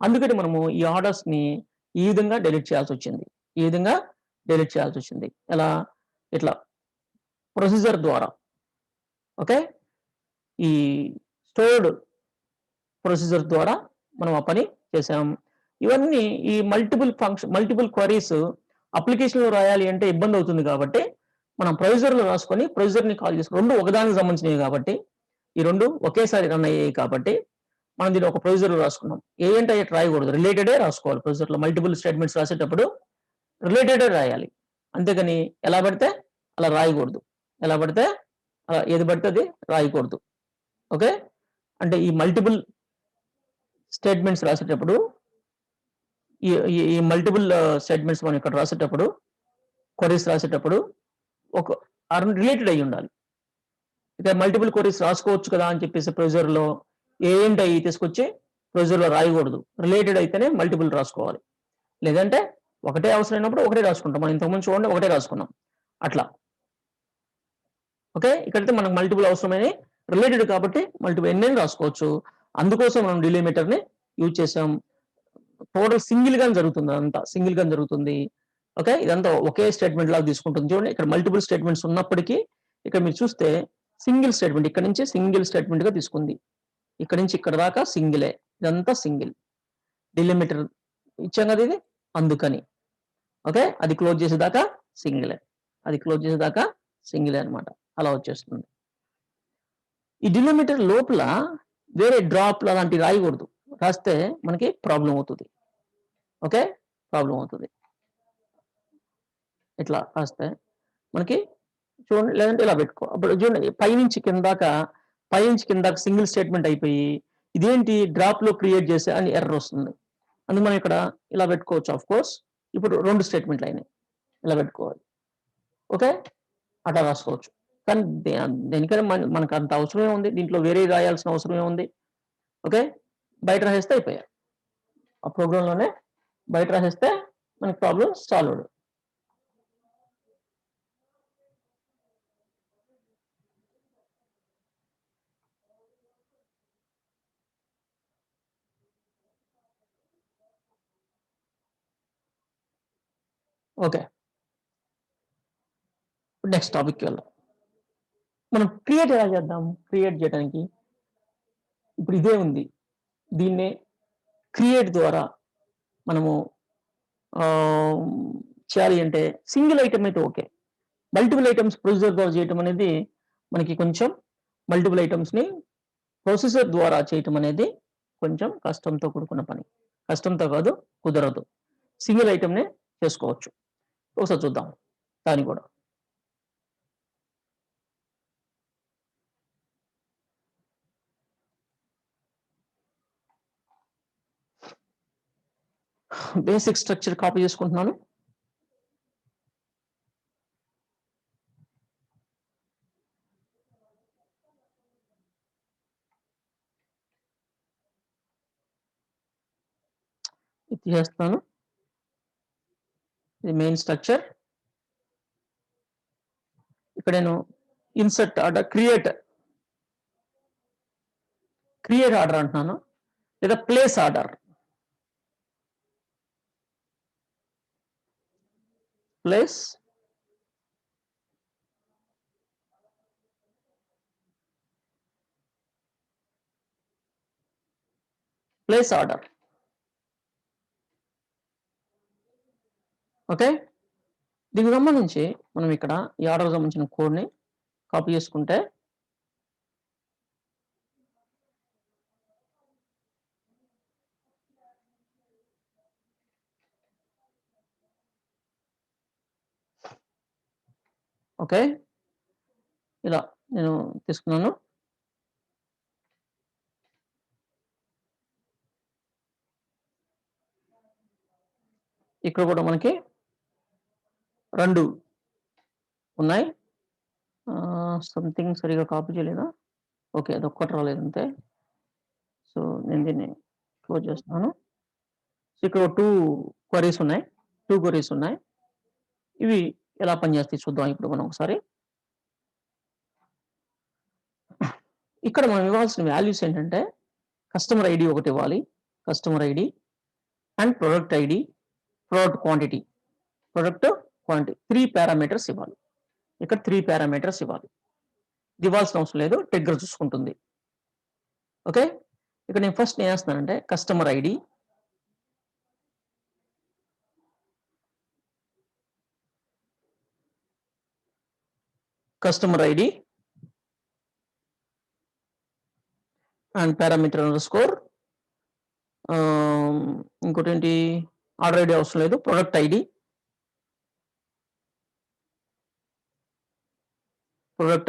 అందుకని మనము ఈ ఆర్డర్స్ని ఈ విధంగా డెలిట్ చేయాల్సి వచ్చింది. ఎలా? ఇట్లా ప్రొసీజర్ ద్వారా. ఓకే, ఈ స్టోర్డ్ ప్రొసీజర్ ద్వారా మనం ఆ పని చేసాం. ఇవన్నీ ఈ మల్టిపుల్ క్వరీస్ అప్లికేషన్లో రాయాలి అంటే ఇబ్బంది అవుతుంది కాబట్టి మనం ప్రొసీజర్లో రాసుకొని ప్రొసీజర్ని కాల్ చేసుకుని, రెండు ఒకదానికి సంబంధించినవి కాబట్టి, ఈ రెండు ఒకేసారి రన్ అయ్యాయి కాబట్టి మనం దీన్ని ఒక ప్రొసీజర్లో రాసుకున్నాం. ఏంటి అయ్యేటి రాయకూడదు, రిలేటెడే రాసుకోవాలి. ప్రొసీజర్లో మల్టిపుల్ స్టేట్మెంట్స్ రాసేటప్పుడు రిలేటెడే రాయాలి. అంతేగాని ఎలా పడితే అలా రాయకూడదు. ఎలా పడితే అలా ఏది పడితే అది రాయకూడదు. ఓకే, అంటే ఈ మల్టిపుల్ స్టేట్మెంట్స్ రాసేటప్పుడు ఈ మల్టిపుల్ స్టేట్మెంట్స్ మనం ఇక్కడ రాసేటప్పుడు, క్వరీస్ రాసేటప్పుడు ఒక రిలేటెడ్ అయ్యి ఉండాలి. ఇక మల్టిపుల్ క్వరీస్ రాసుకోవచ్చు కదా అని చెప్పేసి ప్రొసీజర్లో ఏంటి అయ్యి తీసుకొచ్చి ప్రొసీజర్లో రాయకూడదు. రిలేటెడ్ అయితేనే మల్టిపుల్ రాసుకోవాలి. లేదంటే ఒకటే అవసరమైనప్పుడు ఒకటే రాసుకుంటాం. మనం ఇంతకుముందు చూడండి, ఒకటే రాసుకున్నాం అట్లా. ఓకే, ఇక్కడైతే మనకు మల్టిపుల్ అవసరమైన రిలేటెడ్ కాబట్టి మల్టిపుల్ ఎన్నైనా రాసుకోవచ్చు. అందుకోసం మనం డిలిమిటర్ని యూజ్ చేసాం. టోటల్ సింగిల్ గా జరుగుతుంది, అదంతా సింగిల్ గా జరుగుతుంది. ఓకే, ఇదంతా ఒకే స్టేట్మెంట్ లాగా తీసుకుంటుంది. చూడండి, ఇక్కడ మల్టిపుల్ స్టేట్మెంట్స్ ఉన్నప్పటికీ ఇక్కడ మీరు చూస్తే సింగిల్ స్టేట్మెంట్, ఇక్కడ నుంచి సింగిల్ స్టేట్మెంట్ గా తీసుకుంది. ఇక్కడ నుంచి ఇక్కడ దాకా సింగిలే, ఇదంతా సింగిల్. డిలిమిటర్ ఇచ్చాం కదా ఇది, అందుకని. ఓకే, అది క్లోజ్ చేసేదాకా సింగిలే, అనమాట. అలా వచ్చేస్తుంది. ఈ డిలిమిటర్ లోపల వేరే డ్రాప్ అలాంటివి రాయకూడదు. రాస్తే మనకి ప్రాబ్లం అవుతుంది. ఓకే, ప్రాబ్లం అవుతుంది. ఇట్లా రాస్తే మనకి చూడండి, లేదంటే ఇలా పెట్టుకో. అప్పుడు చూడండి, పైనుంచి కిందాక సింగిల్ స్టేట్మెంట్ అయిపోయి ఇదేంటి డ్రాప్ లో క్రియేట్ చేసే అని ఎర్రర్ వస్తుంది. అందుకు మనం ఇక్కడ ఇలా పెట్టుకోవచ్చు. ఆఫ్ కోర్స్ ఇప్పుడు 2 స్టేట్మెంట్లు అయినాయి, ఇలా పెట్టుకోవాలి. ఓకే, అట్లా రాసుకోవచ్చు. కానీ దేనికైనా మనకు అంత అవసరమే ఉంది, దీంట్లో వేరే రాయాల్సిన అవసరమే ఉంది. ఓకే, బయట రాసేస్తే అయిపోయాయి. ఆ ప్రోగ్రాంలోనే బయట రాసేస్తే మనకి ప్రాబ్లం సాల్వ్డ్. ఓకే, నెక్స్ట్ టాపిక్కి వెళ్దాం. మనం క్రియేట్ ఎలా చేద్దాం? క్రియేట్ చేయడానికి ఇప్పుడు ఇదే ఉంది. దీన్నే క్రియేట్ ద్వారా మనము చేయాలి అంటే సింగిల్ ఐటమ్ అయితే ఓకే. మల్టిపుల్ ఐటమ్స్ ప్రొసీజర్ ద్వారా చేయటం అనేది మనకి కొంచెం, మల్టిపుల్ ఐటమ్స్ని ప్రొసీజర్ ద్వారా చేయటం అనేది కొంచెం కష్టంతో కూడుకున్న పని. కష్టంతో కాదు, కుదరదు. సింగిల్ ఐటమ్నే చేసుకోవచ్చు. ఒకసారి చూద్దాం దాన్ని కూడా. బేసిక్ స్ట్రక్చర్ కాపీ చేసుకుంటున్నాను. ఇది చేస్తాను. ఇది మెయిన్ స్ట్రక్చర్. ఇక్కడ నేను ఇన్సర్ట్ ఆర్డర్, క్రియేట్ ఆర్డర్ అంటున్నాను, లేదా place order. Place place order. Okay. దీనికి సంబంధించి మనం ఇక్కడ ఈ ఆర్డర్‌కి సంబంధించిన కోడ్‌ని కాపీ చేసుకుంటే ఓకే. ఇలా నేను తీసుకున్నాను. ఇక్కడ కూడా మనకి 2 ఉన్నాయి. సంథింగ్ సరిగ్గా కాపీ చేయలేదా? ఓకే. అదొక్కటి రాలేదు అంతే. సో, నేను దీన్ని క్లోజ్ చేస్తున్నాను. సో, ఇక్కడ 2 క్వెరీస్ ఉన్నాయి. 2 క్వెరీస్ ఉన్నాయి. ఇవి ఎలా పనిచేస్తాయి చూద్దాం ఇప్పుడు మనం ఒకసారి. ఇక్కడ మనం ఇవ్వాల్సిన వాల్యూస్ ఏంటంటే, కస్టమర్ ఐడీ ఒకటి ఇవ్వాలి. Customer ID and product ID, product quantity. Product quantity 3 parameters ఇవ్వాలి. ఇక్కడ 3 పారామీటర్స్ ఇవ్వాలి. ఇది ఇవ్వాల్సిన అవసరం లేదు. ట్రిగ్గర్ చూసుకుంటుంది. ఓకే. ఇక్కడ నేను ఫస్ట్ ఏం చేస్తున్నానంటే customer ID and parameter underscore ఇంకోటేంటి ఆర్డర్ ఐడీ అవసరం లేదు. ప్రొడక్ట్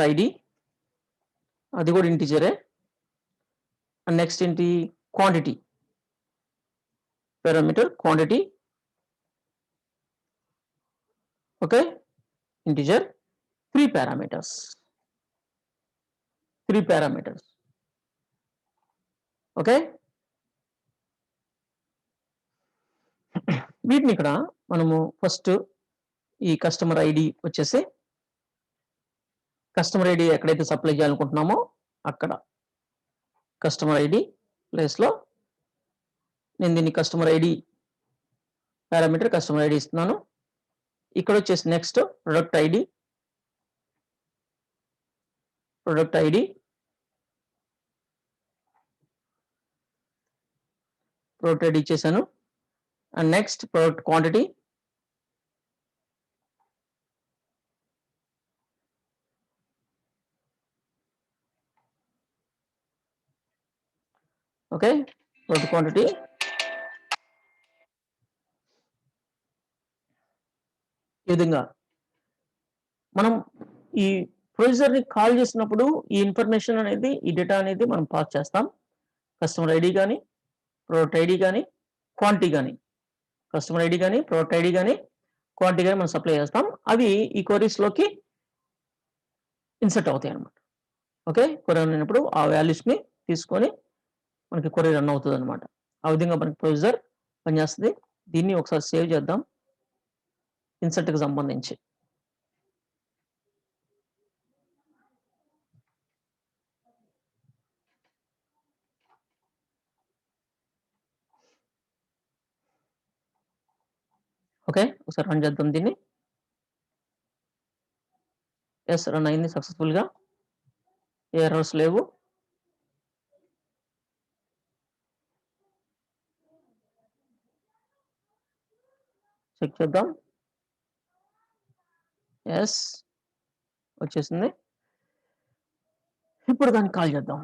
ఐడీ అది కూడా ఇంటిజరే. అండ్ నెక్స్ట్ ఏంటి quantity parameter quantity. Okay. Integer 3 parameters. Okay. వీటిని ఇక్కడ మనము ఫస్ట్ ఈ కస్టమర్ ఐడీ వచ్చేసి కస్టమర్ ఐడీ ఎక్కడైతే సప్లై చేయాలనుకుంటున్నామో అక్కడ కస్టమర్ ఐడీ ప్లేస్‌లో నేను దీన్ని customer ID parameter customer ID ఇస్తున్నాను. ఇక్కడ వచ్చేసి నెక్స్ట్ ప్రొడక్ట్ ఐడీ ఇచ్చేసాను. And next product quantity okay. Product quantity ఈ విధంగా మనం ఈ ప్రొడ్యూసర్‌ని కాల్ చేసినప్పుడు ఈ ఇన్ఫర్మేషన్ అనేది ఈ డేటా అనేది మనం పాస్ చేస్తాం. కస్టమర్ ఐడీ గాని, ప్రొడక్ట్ ఐడీ గాని, క్వాంటిటీ గాని. కస్టమర్ ఐడీ గాని, ప్రొడక్ట్ ఐడీ గాని, క్వాంటిటీ గాని మనం సప్లై చేస్తాం. అవి ఈ క్వెరీస్‌లోకి ఇన్సర్ట్ అవుతాయన్నమాట. ఓకే. క్వెరీ రన్ అయినప్పుడు ఆ వాల్యూస్‌ని తీసుకొని మనకి క్వెరీ రన్ అవుతదన్నమాట. ఆ విధంగా మనకి ప్రొడ్యూసర్ పనిచేస్తది. దీన్ని ఒకసారి సేవ్ చేద్దాం. ఇన్సర్ట్‌కి సంబంధించి. ఓకే. ఒకసారి రన్ చేద్దాం దీన్ని. యెస్, రన్ అయింది సక్సెస్‌ఫుల్‌గా. ఏ ఎర్రర్స్ లేవు. చెక్ చేద్దాం. యెస్, వచ్చేసింది. ఇప్పుడు దాన్ని కాల్ చేద్దాం.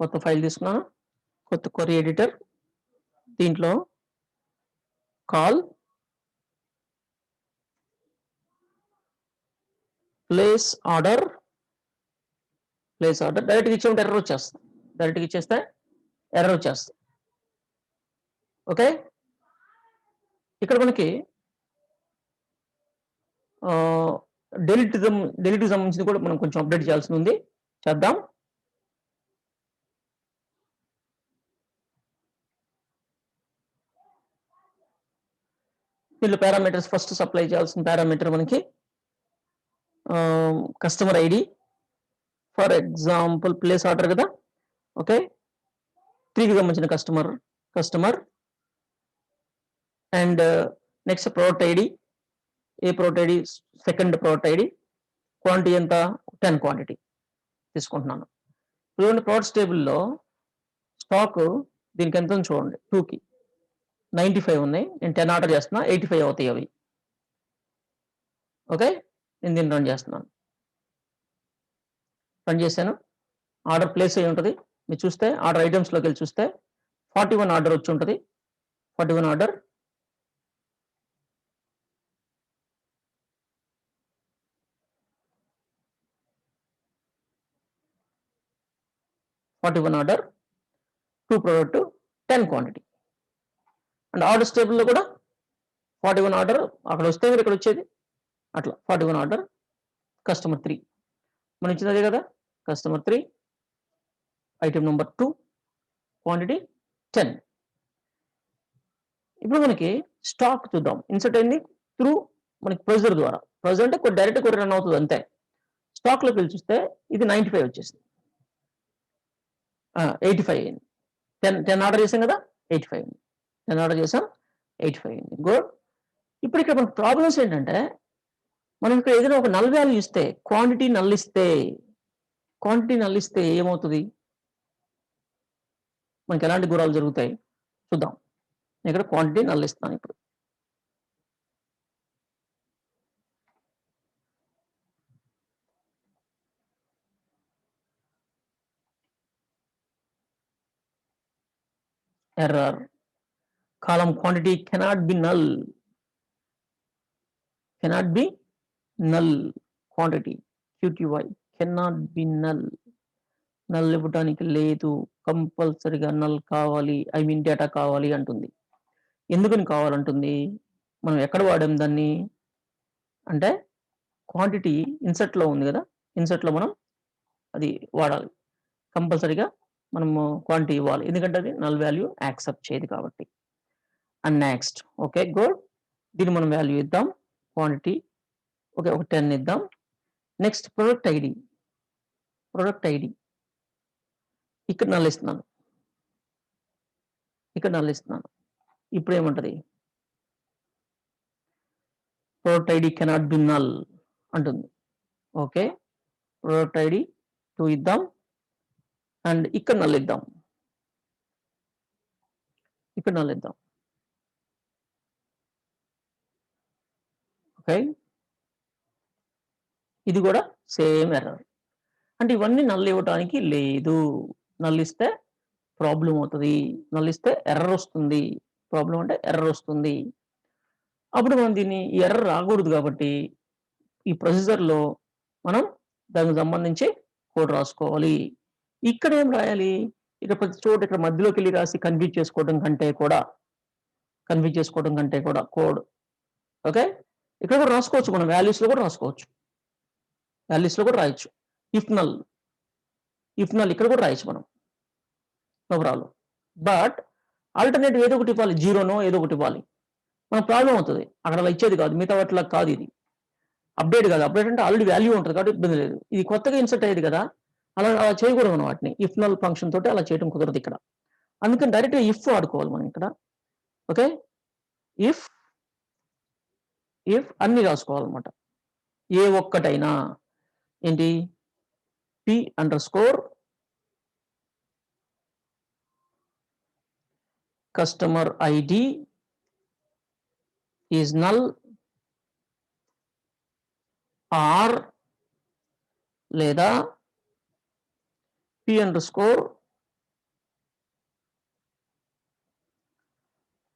కొత్త ఫైల్ తీసుకున్నాను. కొత్త క్వెరీ ఎడిటర్. దీంట్లో కాల్ ప్లేస్ ఆర్డర్ డైరెక్ట్‌గా ఇచ్చేమంటే ఎర్రర్ వచ్చేస్తుంది. డైరెక్ట్‌గా ఇచ్చేస్తే ఎర్రర్ వచ్చేస్తుంది. ఓకే. ఇక్కడ మనకి డెలిట్‌కి సంబంధించింది కూడా మనం కొంచెం అప్డేట్ చేయాల్సి ఉంది. చేద్దాం. దీంట్లో పారామీటర్స్ ఫస్ట్ సప్లై చేయాల్సిన పారామీటర్ మనకి customer ID for example place order కదా. ఓకే. 3కి సంబంధించిన customer and next product ID. A product ID? Second product ID. Quantity ఎంత? 10 క్వాంటిటీ తీసుకుంటున్నాను. చూడండి ప్రొడక్ట్స్ టేబుల్‌లో స్టాక్ దీనికి ఎంత ఉంది చూడండి 2కి 95 ఉన్నాయి. నేను 10 ఆర్డర్ చేస్తున్నా 85 అవుతాయి అవి. ఓకే, నేను దీన్ని రన్ చేస్తున్నాను. రన్ చేశాను. ఆర్డర్ ప్లేస్ అయ్యి ఉంటుంది. మీరు చూస్తే ఆర్డర్ ఐటమ్స్లోకి వెళ్ళి చూస్తే 41 ఆర్డర్ వచ్చి ఉంటుంది. 41 order 41 order 2 product 10 quantity. And orders టేబుల్లో కూడా 41 ఆర్డర్ అక్కడ వస్తే ఇక్కడ వచ్చేది అట్లా 41 ఆర్డర్ కస్టమర్ 3 మనం ఇచ్చినదే కదా. Customer 3 item number 2 quantity 10. ఇప్పుడు మనకి స్టాక్ చూద్దాం. ఇన్సర్ట్ అయింది త్రూ మనకి ప్రొసీజర్ ద్వారా. ప్రొసీజర్ అంటే డైరెక్ట్ కూడా రన్ అవుతుంది అంతే. స్టాక్లోకి వెళ్ళి చూస్తే ఇది 95 వచ్చేసింది. 85 అయింది. 10 ఆర్డర్ చేసాం కదా 85 అయింది. 10 ఆర్డర్ చేసాం 85 అయింది. గుడ్. ఇప్పుడు ఇక్కడ మన ప్రాబ్లమ్స్ ఏంటంటే మనం ఇక్కడ ఏదైనా ఒక నల్ వాల్యూ ఇస్తే క్వాంటిటీ నల్లిస్తే ఏమవుతుంది, మనకి ఎలాంటి గురాలు జరుగుతాయి చూద్దాం. ఇక్కడ క్వాంటిటీ నల్లిస్తాను. ఇప్పుడు error column quantity cannot be null quantity QTY cannot be null ఇవ్వడానికి లేదు, కంపల్సరిగా నల్ కావాలి, ఐ మీన్ డేటా కావాలి అంటుంది. ఎందుకని కావాలంటుంది, మనం ఎక్కడ వాడాం దాన్ని అంటే క్వాంటిటీ ఇన్సర్ట్లో ఉంది కదా, ఇన్సర్ట్లో మనం అది వాడాలి. కంపల్సరిగా మనము క్వాంటిటీ ఇవ్వాలి, ఎందుకంటే అది నల్ వాల్యూ యాక్సెప్ట్ చేయదు కాబట్టి. అండ్ నెక్స్ట్ ఓకే గుడ్, దీన్ని మనం వాల్యూ ఇద్దాం క్వాంటిటీ. ఓకే ఒక 10 ఇద్దాం. నెక్స్ట్ ప్రొడక్ట్ ఐడి ఇక్కడ నల్లిస్తున్నాను. ఇప్పుడు ఏమంటది, product ID cannot be null అంటుంది. ఓకే ప్రొడక్ట్ ఐడి 2 ఇద్దాం అండ్ ఇక్కడ నల్లిద్దాం. ఓకే ఇది కూడా సేమ్ ఎర్రర్. అంటే ఇవన్నీ నల్ ఇవ్వడానికి లేదు. నల్లిస్తే ప్రాబ్లం అవుతుంది, నల్లిస్తే ఎర్రర్ వస్తుంది. ప్రాబ్లం అంటే ఎర్రర్ వస్తుంది. అప్పుడు మనం దీన్ని ఎర్రర్ రాకూడదు కాబట్టి ఈ ప్రొసీజర్లో మనం దానికి సంబంధించి కోడ్ రాసుకోవాలి. ఇక్కడ ఏం రాయాలి, ఇక్కడ ప్రతి చోట ఇక్కడ మధ్యలోకి వెళ్ళి రాసి కన్ఫ్యూజ్ చేసుకోవడం కంటే కూడా కోడ్ ఓకే ఇక్కడ కూడా రాసుకోవచ్చు. మనం వాల్యూస్లో కూడా రాసుకోవచ్చు, రాయొచ్చు. ఇఫ్ నల్ ఇక్కడ కూడా రాయొచ్చు మనం, నో ప్రాబ్లం. బట్ ఆల్టర్నేటివ్ ఏదో ఒకటి ఇవ్వాలి, జీరోనో ఏదో ఒకటి ఇవ్వాలి. మన ప్రాబ్లం అవుతుంది, అక్కడ అలా ఇచ్చేది కాదు, మిగతా వాటిలా కాదు. ఇది అప్డేట్ కాదు, అప్డేట్ అంటే ఆల్రెడీ వాల్యూ ఉంటుంది కాబట్టి ఇబ్బంది లేదు. ఇది కొత్తగా ఇన్సర్ట్ అయ్యేది కదా, అలా చేయకూడదు మనం వాటిని. ఇఫ్ నల్ ఫంక్షన్ తోటి అలా చేయడం కుదరదు ఇక్కడ. అందుకని డైరెక్ట్గా ఇఫ్ వాడుకోవాలి మనం ఇక్కడ. ఓకే ఇఫ్ అన్ని రాసుకోవాలన్నమాట. ఏ ఒక్కటైనా ఏంటి P_, customer ID is null or లేదా P_,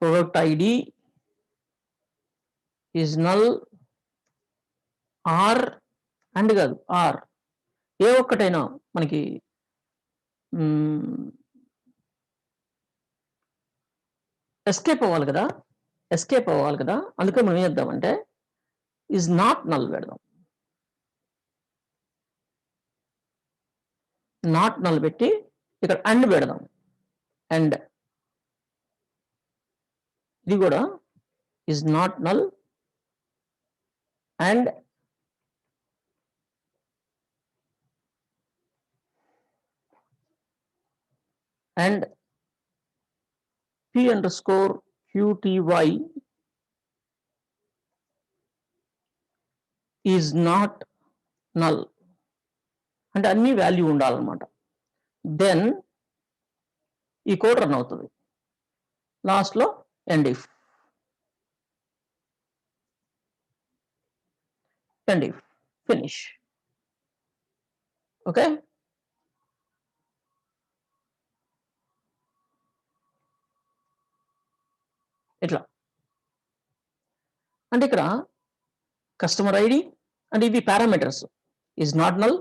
product ID is null or and కాదు ఆర్ ఏ ఒక్కటైనా మనకి ఎస్కేప్ అవ్వాలి కదా, అందుకే మనం ఏం చేద్దామంటే ఈజ్ నాట్ నల్ పెడదాం. నాట్ నల్ పెట్టి ఇక్కడ అండ్ పెడదాం. అండ్ ఇది కూడా is not null and P_QTY is not null అంటే అన్ని వాల్యూ ఉండాలన్నమాట. దెన్ ఈ కోడ్ రన్ అవుతుంది. లాస్ట్లో ఎండ్ ఇఫ్ ఫినిష్. ఓకే, ఇట్లా. అంటే ఇక్కడ కస్టమర్ ఐడి అంటే ఇవి పారామీటర్స్ ఈజ్ నాట్ నల్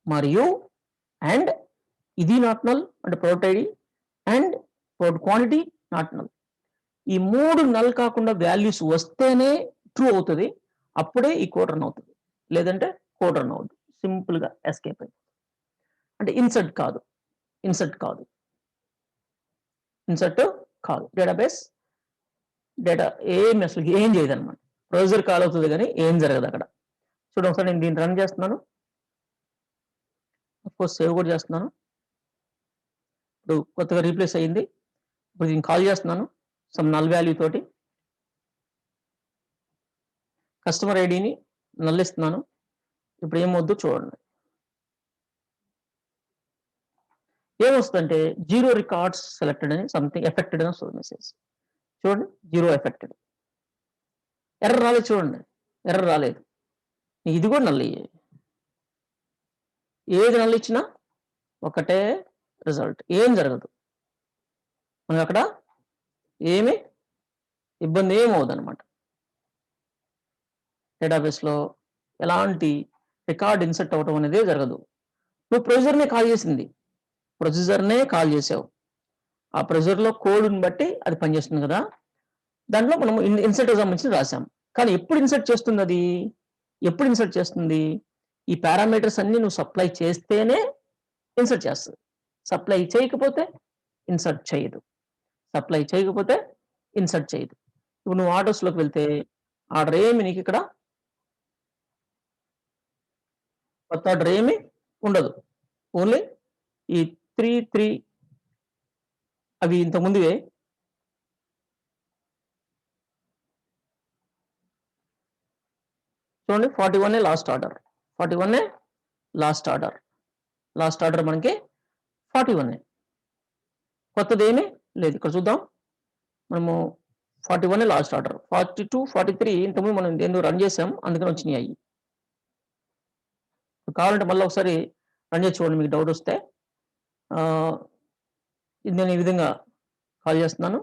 మరియు అండ్ ఇది నాట్ నల్ అంటే product ID and product quantity not null. ఈ 3 నల్ కాకుండా వాల్యూస్ వస్తేనే ట్రూ అవుతుంది, అప్పుడే ఈ కోడ్ రన్ అవుతుంది, లేదంటే కోడ్ రన్ అవుతుంది. సింపుల్గా ఎస్కేప్ అయిపోతుంది. అంటే ఇన్సర్ట్ కాదు, ఇన్సర్ట్ కాదు, ఇన్సర్ట్ కాదు. డేటాబేస్ డేటా ఏమి అసలు ఏం చేయదు అనమాట. బ్రౌజర్ కాల్ అవుతుంది కానీ ఏం జరగదు అక్కడ. చూడండి ఒకసారి నేను దీన్ని రన్ చేస్తున్నాను, అఫ్కోర్స్ సేవ్ కూడా చేస్తున్నాను. ఇప్పుడు కొత్తగా రీప్లేస్ అయ్యింది. ఇప్పుడు దీన్ని కాల్ చేస్తున్నాను సమ్ నల్ వాల్యూ తోటి. కస్టమర్ ఐడిని నల్ ఇస్తున్నాను. ఇప్పుడు ఏమవుద్దు చూడండి. ఏమొస్తుందంటే 0 రికార్డ్స్ సెలెక్టెడ్ అని సంథింగ్ ఎఫెక్టెడ్ అని వస్తుంది మెసేజ్. చూడండి 0 ఎఫెక్టెడ్. ఎర్రర్ రాలేదు, చూడండి ఎర్రర్ రాలేదు. ఇది కూడా నల్. ఏది నల్ ఇచ్చినా ఒకటే రిజల్ట్, ఏం జరగదు మనకి అక్కడ, ఏమి ఇబ్బంది ఏమవుతుంది అనమాట. డేటాబేస్లో ఎలాంటి రికార్డ్ ఇన్సర్ట్ అవ్వడం అనేది జరగదు. నువ్వు ప్రొసీజర్నే కాల్ చేసింది, ప్రొసీజర్నే కాల్ చేసావు, ఆ ప్రొసీజర్లో కోడ్ని బట్టి అది పనిచేస్తుంది కదా. దాంట్లో మనం ఇన్సర్ట్ సంబంధించి రాసాం, కానీ ఎప్పుడు ఇన్సర్ట్ చేస్తుంది అది, ఎప్పుడు ఇన్సర్ట్ చేస్తుంది, ఈ పారామీటర్స్ అన్ని నువ్వు సప్లై చేస్తేనే ఇన్సర్ట్ చేస్తుంది. సప్లై చేయకపోతే ఇన్సర్ట్ చేయదు, సప్లై చేయకపోతే ఇన్సర్ట్ చేయదు. ఇప్పుడు నువ్వు ఆర్డర్స్లోకి వెళ్తే ఆర్డర్ ఏమి నీకు ఇక్కడ కొత్త ఆర్డర్ ఏమి ఉండదు. ఓన్లీ ఈ 3 అవి ఇంతకుముందువే. చూడండి 41 last order, 41 last order, last order మనకి 41. కొత్తది ఏమీ లేదు. ఇక్కడ చూద్దాం మనము 41 లాస్ట్ ఆర్డర్, 42 43 ఇంతకుముందు మనం ఎందుకు రన్ చేసాం అందుకని వచ్చినాయి అవి. కావాలంటే మళ్ళీ ఒకసారి రన్ చేసి చూడండి మీకు డౌట్ వస్తే. ఇది నేను ఈ విధంగా కాల్ చేస్తున్నాను,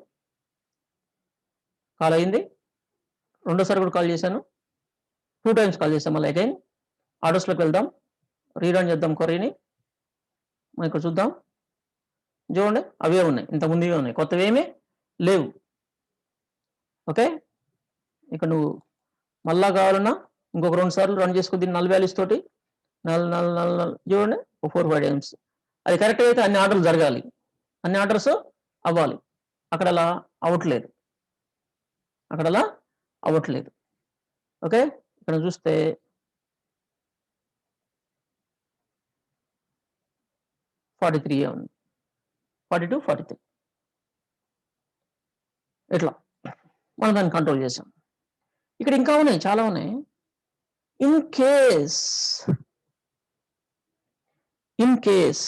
కాల్ అయింది. రెండోసారి కూడా కాల్ చేశాను, 2 టైమ్స్ కాల్ చేశాను. మళ్ళీ అగైన్ ఆర్డర్స్లోకి వెళ్దాం, రీరన్ చేద్దాం క్వరీని. మనం ఇక్కడ చూద్దాం, చూడండి అవే ఉన్నాయి, ఇంతకుముందువే ఉన్నాయి, కొత్తవి ఏమీ లేవు. ఓకే, ఇక్కడ నువ్వు మళ్ళా కావాలన్నా ఇంకొక 2 సార్లు రన్ చేసుకో దీన్ని నల్ వాల్యూస్ తోటి. నల్ నల్ నల్ నల్ చూడండి 4-5 టైమ్స్. అది కరెక్ట్ అయితే అన్ని ఆర్డర్లు జరగాలి, అన్ని ఆర్డర్స్ అవ్వాలి. అక్కడ అలా అవ్వట్లేదు, అక్కడ అలా అవ్వట్లేదు. ఓకే, ఇక్కడ చూస్తే 43 ఉంది, 42 43 ఇట్లా మనం దాన్ని కంట్రోల్ చేసాం. ఇక్కడ ఇంకా ఉన్నాయి, చాలా ఉన్నాయి. ఇన్ కేస్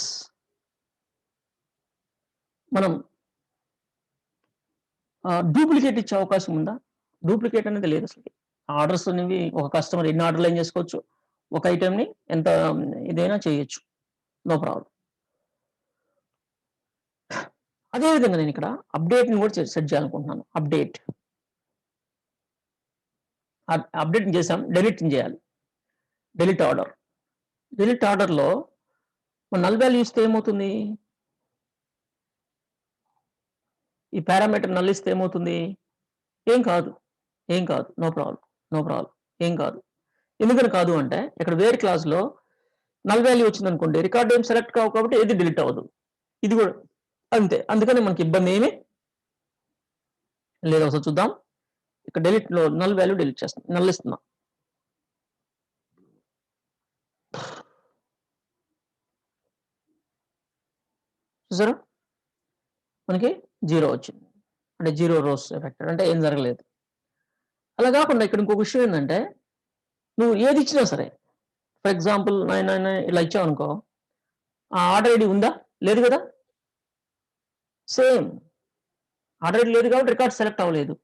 మనం డూప్లికేట్ ఇచ్చే అవకాశం ఉందా? డూప్లికేట్ అనేది లేదు అసలు. ఆర్డర్స్ అనేవి ఒక కస్టమర్ ఎన్ని ఆర్డర్లు ఏం చేసుకోవచ్చు, ఒక ఐటెంని ఎంత ఇదైనా చేయొచ్చు, నో ప్రాబ్లం. అదేవిధంగా నేను ఇక్కడ అప్డేట్ని కూడా సెట్ చేయాలనుకుంటున్నాను. అప్డేట్ చేసాం, డెలిట్ చేయాలి. డెలిట్ ఆర్డర్లో నల్ వాల్యూ ఇస్తే ఏమవుతుంది, ఈ పారామీటర్ నల్ ఇస్తే ఏమవుతుంది, ఏం కాదు, నో ప్రాబ్లం, ఏం కాదు. ఎందుకని కాదు అంటే ఇక్కడ వేర్ క్లాస్లో నల్ వాల్యూ వచ్చింది అనుకోండి, రికార్డ్ ఏం సెలెక్ట్ కావు కాబట్టి ఏది డిలీట్ అవ్వదు. ఇది కూడా అంతే, అందుకని మనకి ఇబ్బంది ఏమీ లేదు. ఒకసారి చూద్దాం, ఇక్కడ డెలిట్లో నల్ వాల్యూ డిలీట్ చేస్తాం, నల్ ఇస్తున్నా. చూసారా మనకి 0 వచ్చింది, అంటే 0 రోస్ ఎఫెక్టెడ్, అంటే ఏం జరగలేదు. అలా కాకుండా ఇక్కడ ఇంకొక విషయం ఏంటంటే, నువ్వు ఏది ఇచ్చినా సరే, ఫర్ ఎగ్జాంపుల్ 999 ఇలా ఇచ్చావు అనుకో, ఆ ఆర్డర్ ఐడి ఉందా, లేదు కదా. సేమ్ ఆర్డర్ లేదు కాబట్టి రికార్డ్స్ సెలెక్ట్ అవ్వలేదు.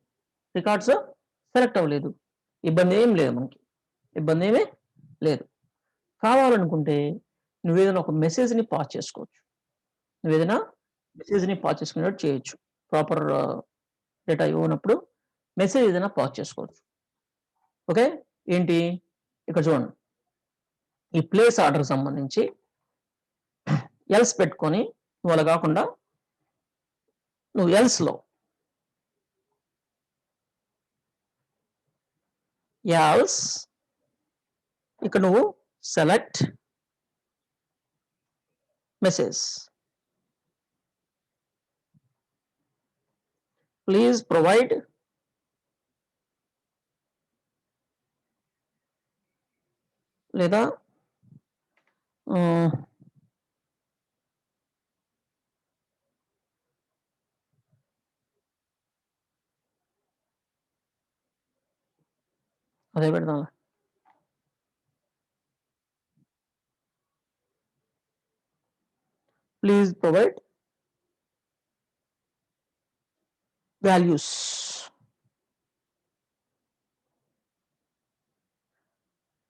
రికార్డ్స్ సెలెక్ట్ అవ్వలేదు. ఇబ్బంది ఏం లేదు మనకి. ఇబ్బంది ఏమీ లేదు. కావాలనుకుంటే నువ్వేదైనా ఒక మెసేజ్‌ని పాస్ చేసుకోవచ్చు. నువ్వేదైనా మెసేజ్‌ని పాస్ చేసుకునేటట్టు చేయొచ్చు. ప్రాపర్ డేటా ఇవ్వనప్పుడు మెసేజ్ ఏదైనా పాస్ చేసుకోవచ్చు. ఓకే. ఏంటి? ఇక్కడ చూడండి. ఈ ప్లేస్ ఆర్డర్‌కి సంబంధించి ఎల్స్ పెట్టుకొని నువ్వు అలా కాకుండా నువ్వు ఎల్స్‌లో ఎల్స్ ఇక్కడ నువ్వు సెలెక్ట్ మెసేజ్. ప్లీజ్ ప్రొవైడ్ లేదా అదే పెడదాం. ప్లీజ్ ప్రొవైడ్ వాల్యూస్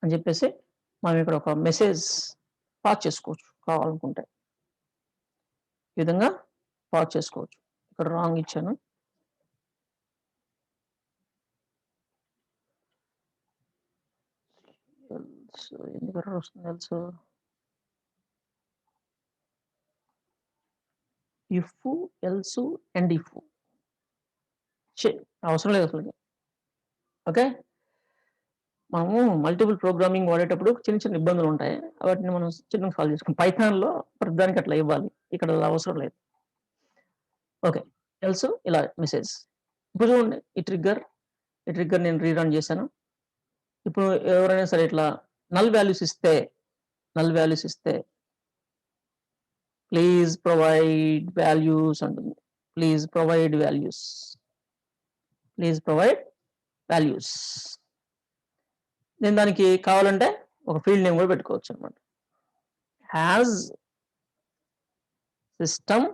అని చెప్పేసి మనం ఇక్కడ ఒక మెసేజ్ పాస్ చేసుకోవచ్చు కావాలనుకుంటే. ఈ విధంగా పాస్ చేసుకోవచ్చు. ఇక్కడ రాంగ్ ఇచ్చాను. ఎందుకు ఎర్రర్ వస్తుంది else? If, else and if అవసరం లేదు అసలు. ఓకే. మనము మల్టిపుల్ ప్రోగ్రామింగ్ వాడేటప్పుడు చిన్న చిన్న ఇబ్బందులు ఉంటాయి. వాటిని మనం చిన్నగా సాల్వ్ చేసుకుంటాం. పైథాన్‌లో ప్రతిదానికి అట్లా ఇవ్వాలి. ఇక్కడ అలా అవసరం లేదు. ఓకే. ఎల్స్ ఇలా మెసేజ్. ఇప్పుడు చూడండి ఈ ట్రిగ్గర్ నేను రీరన్ చేశాను. ఇప్పుడు ఎవరైనా సరే ఇట్లా నల్ వాల్యూస్ ఇస్తే ప్లీజ్ ప్రొవైడ్ వాల్యూస్ అంటుంది. Please provide values. నేను దానికి కావాలంటే ఒక ఫీల్డ్ నేమ్ కూడా పెట్టుకోవచ్చు అనమాట. హ్యాస్ సిస్టమ్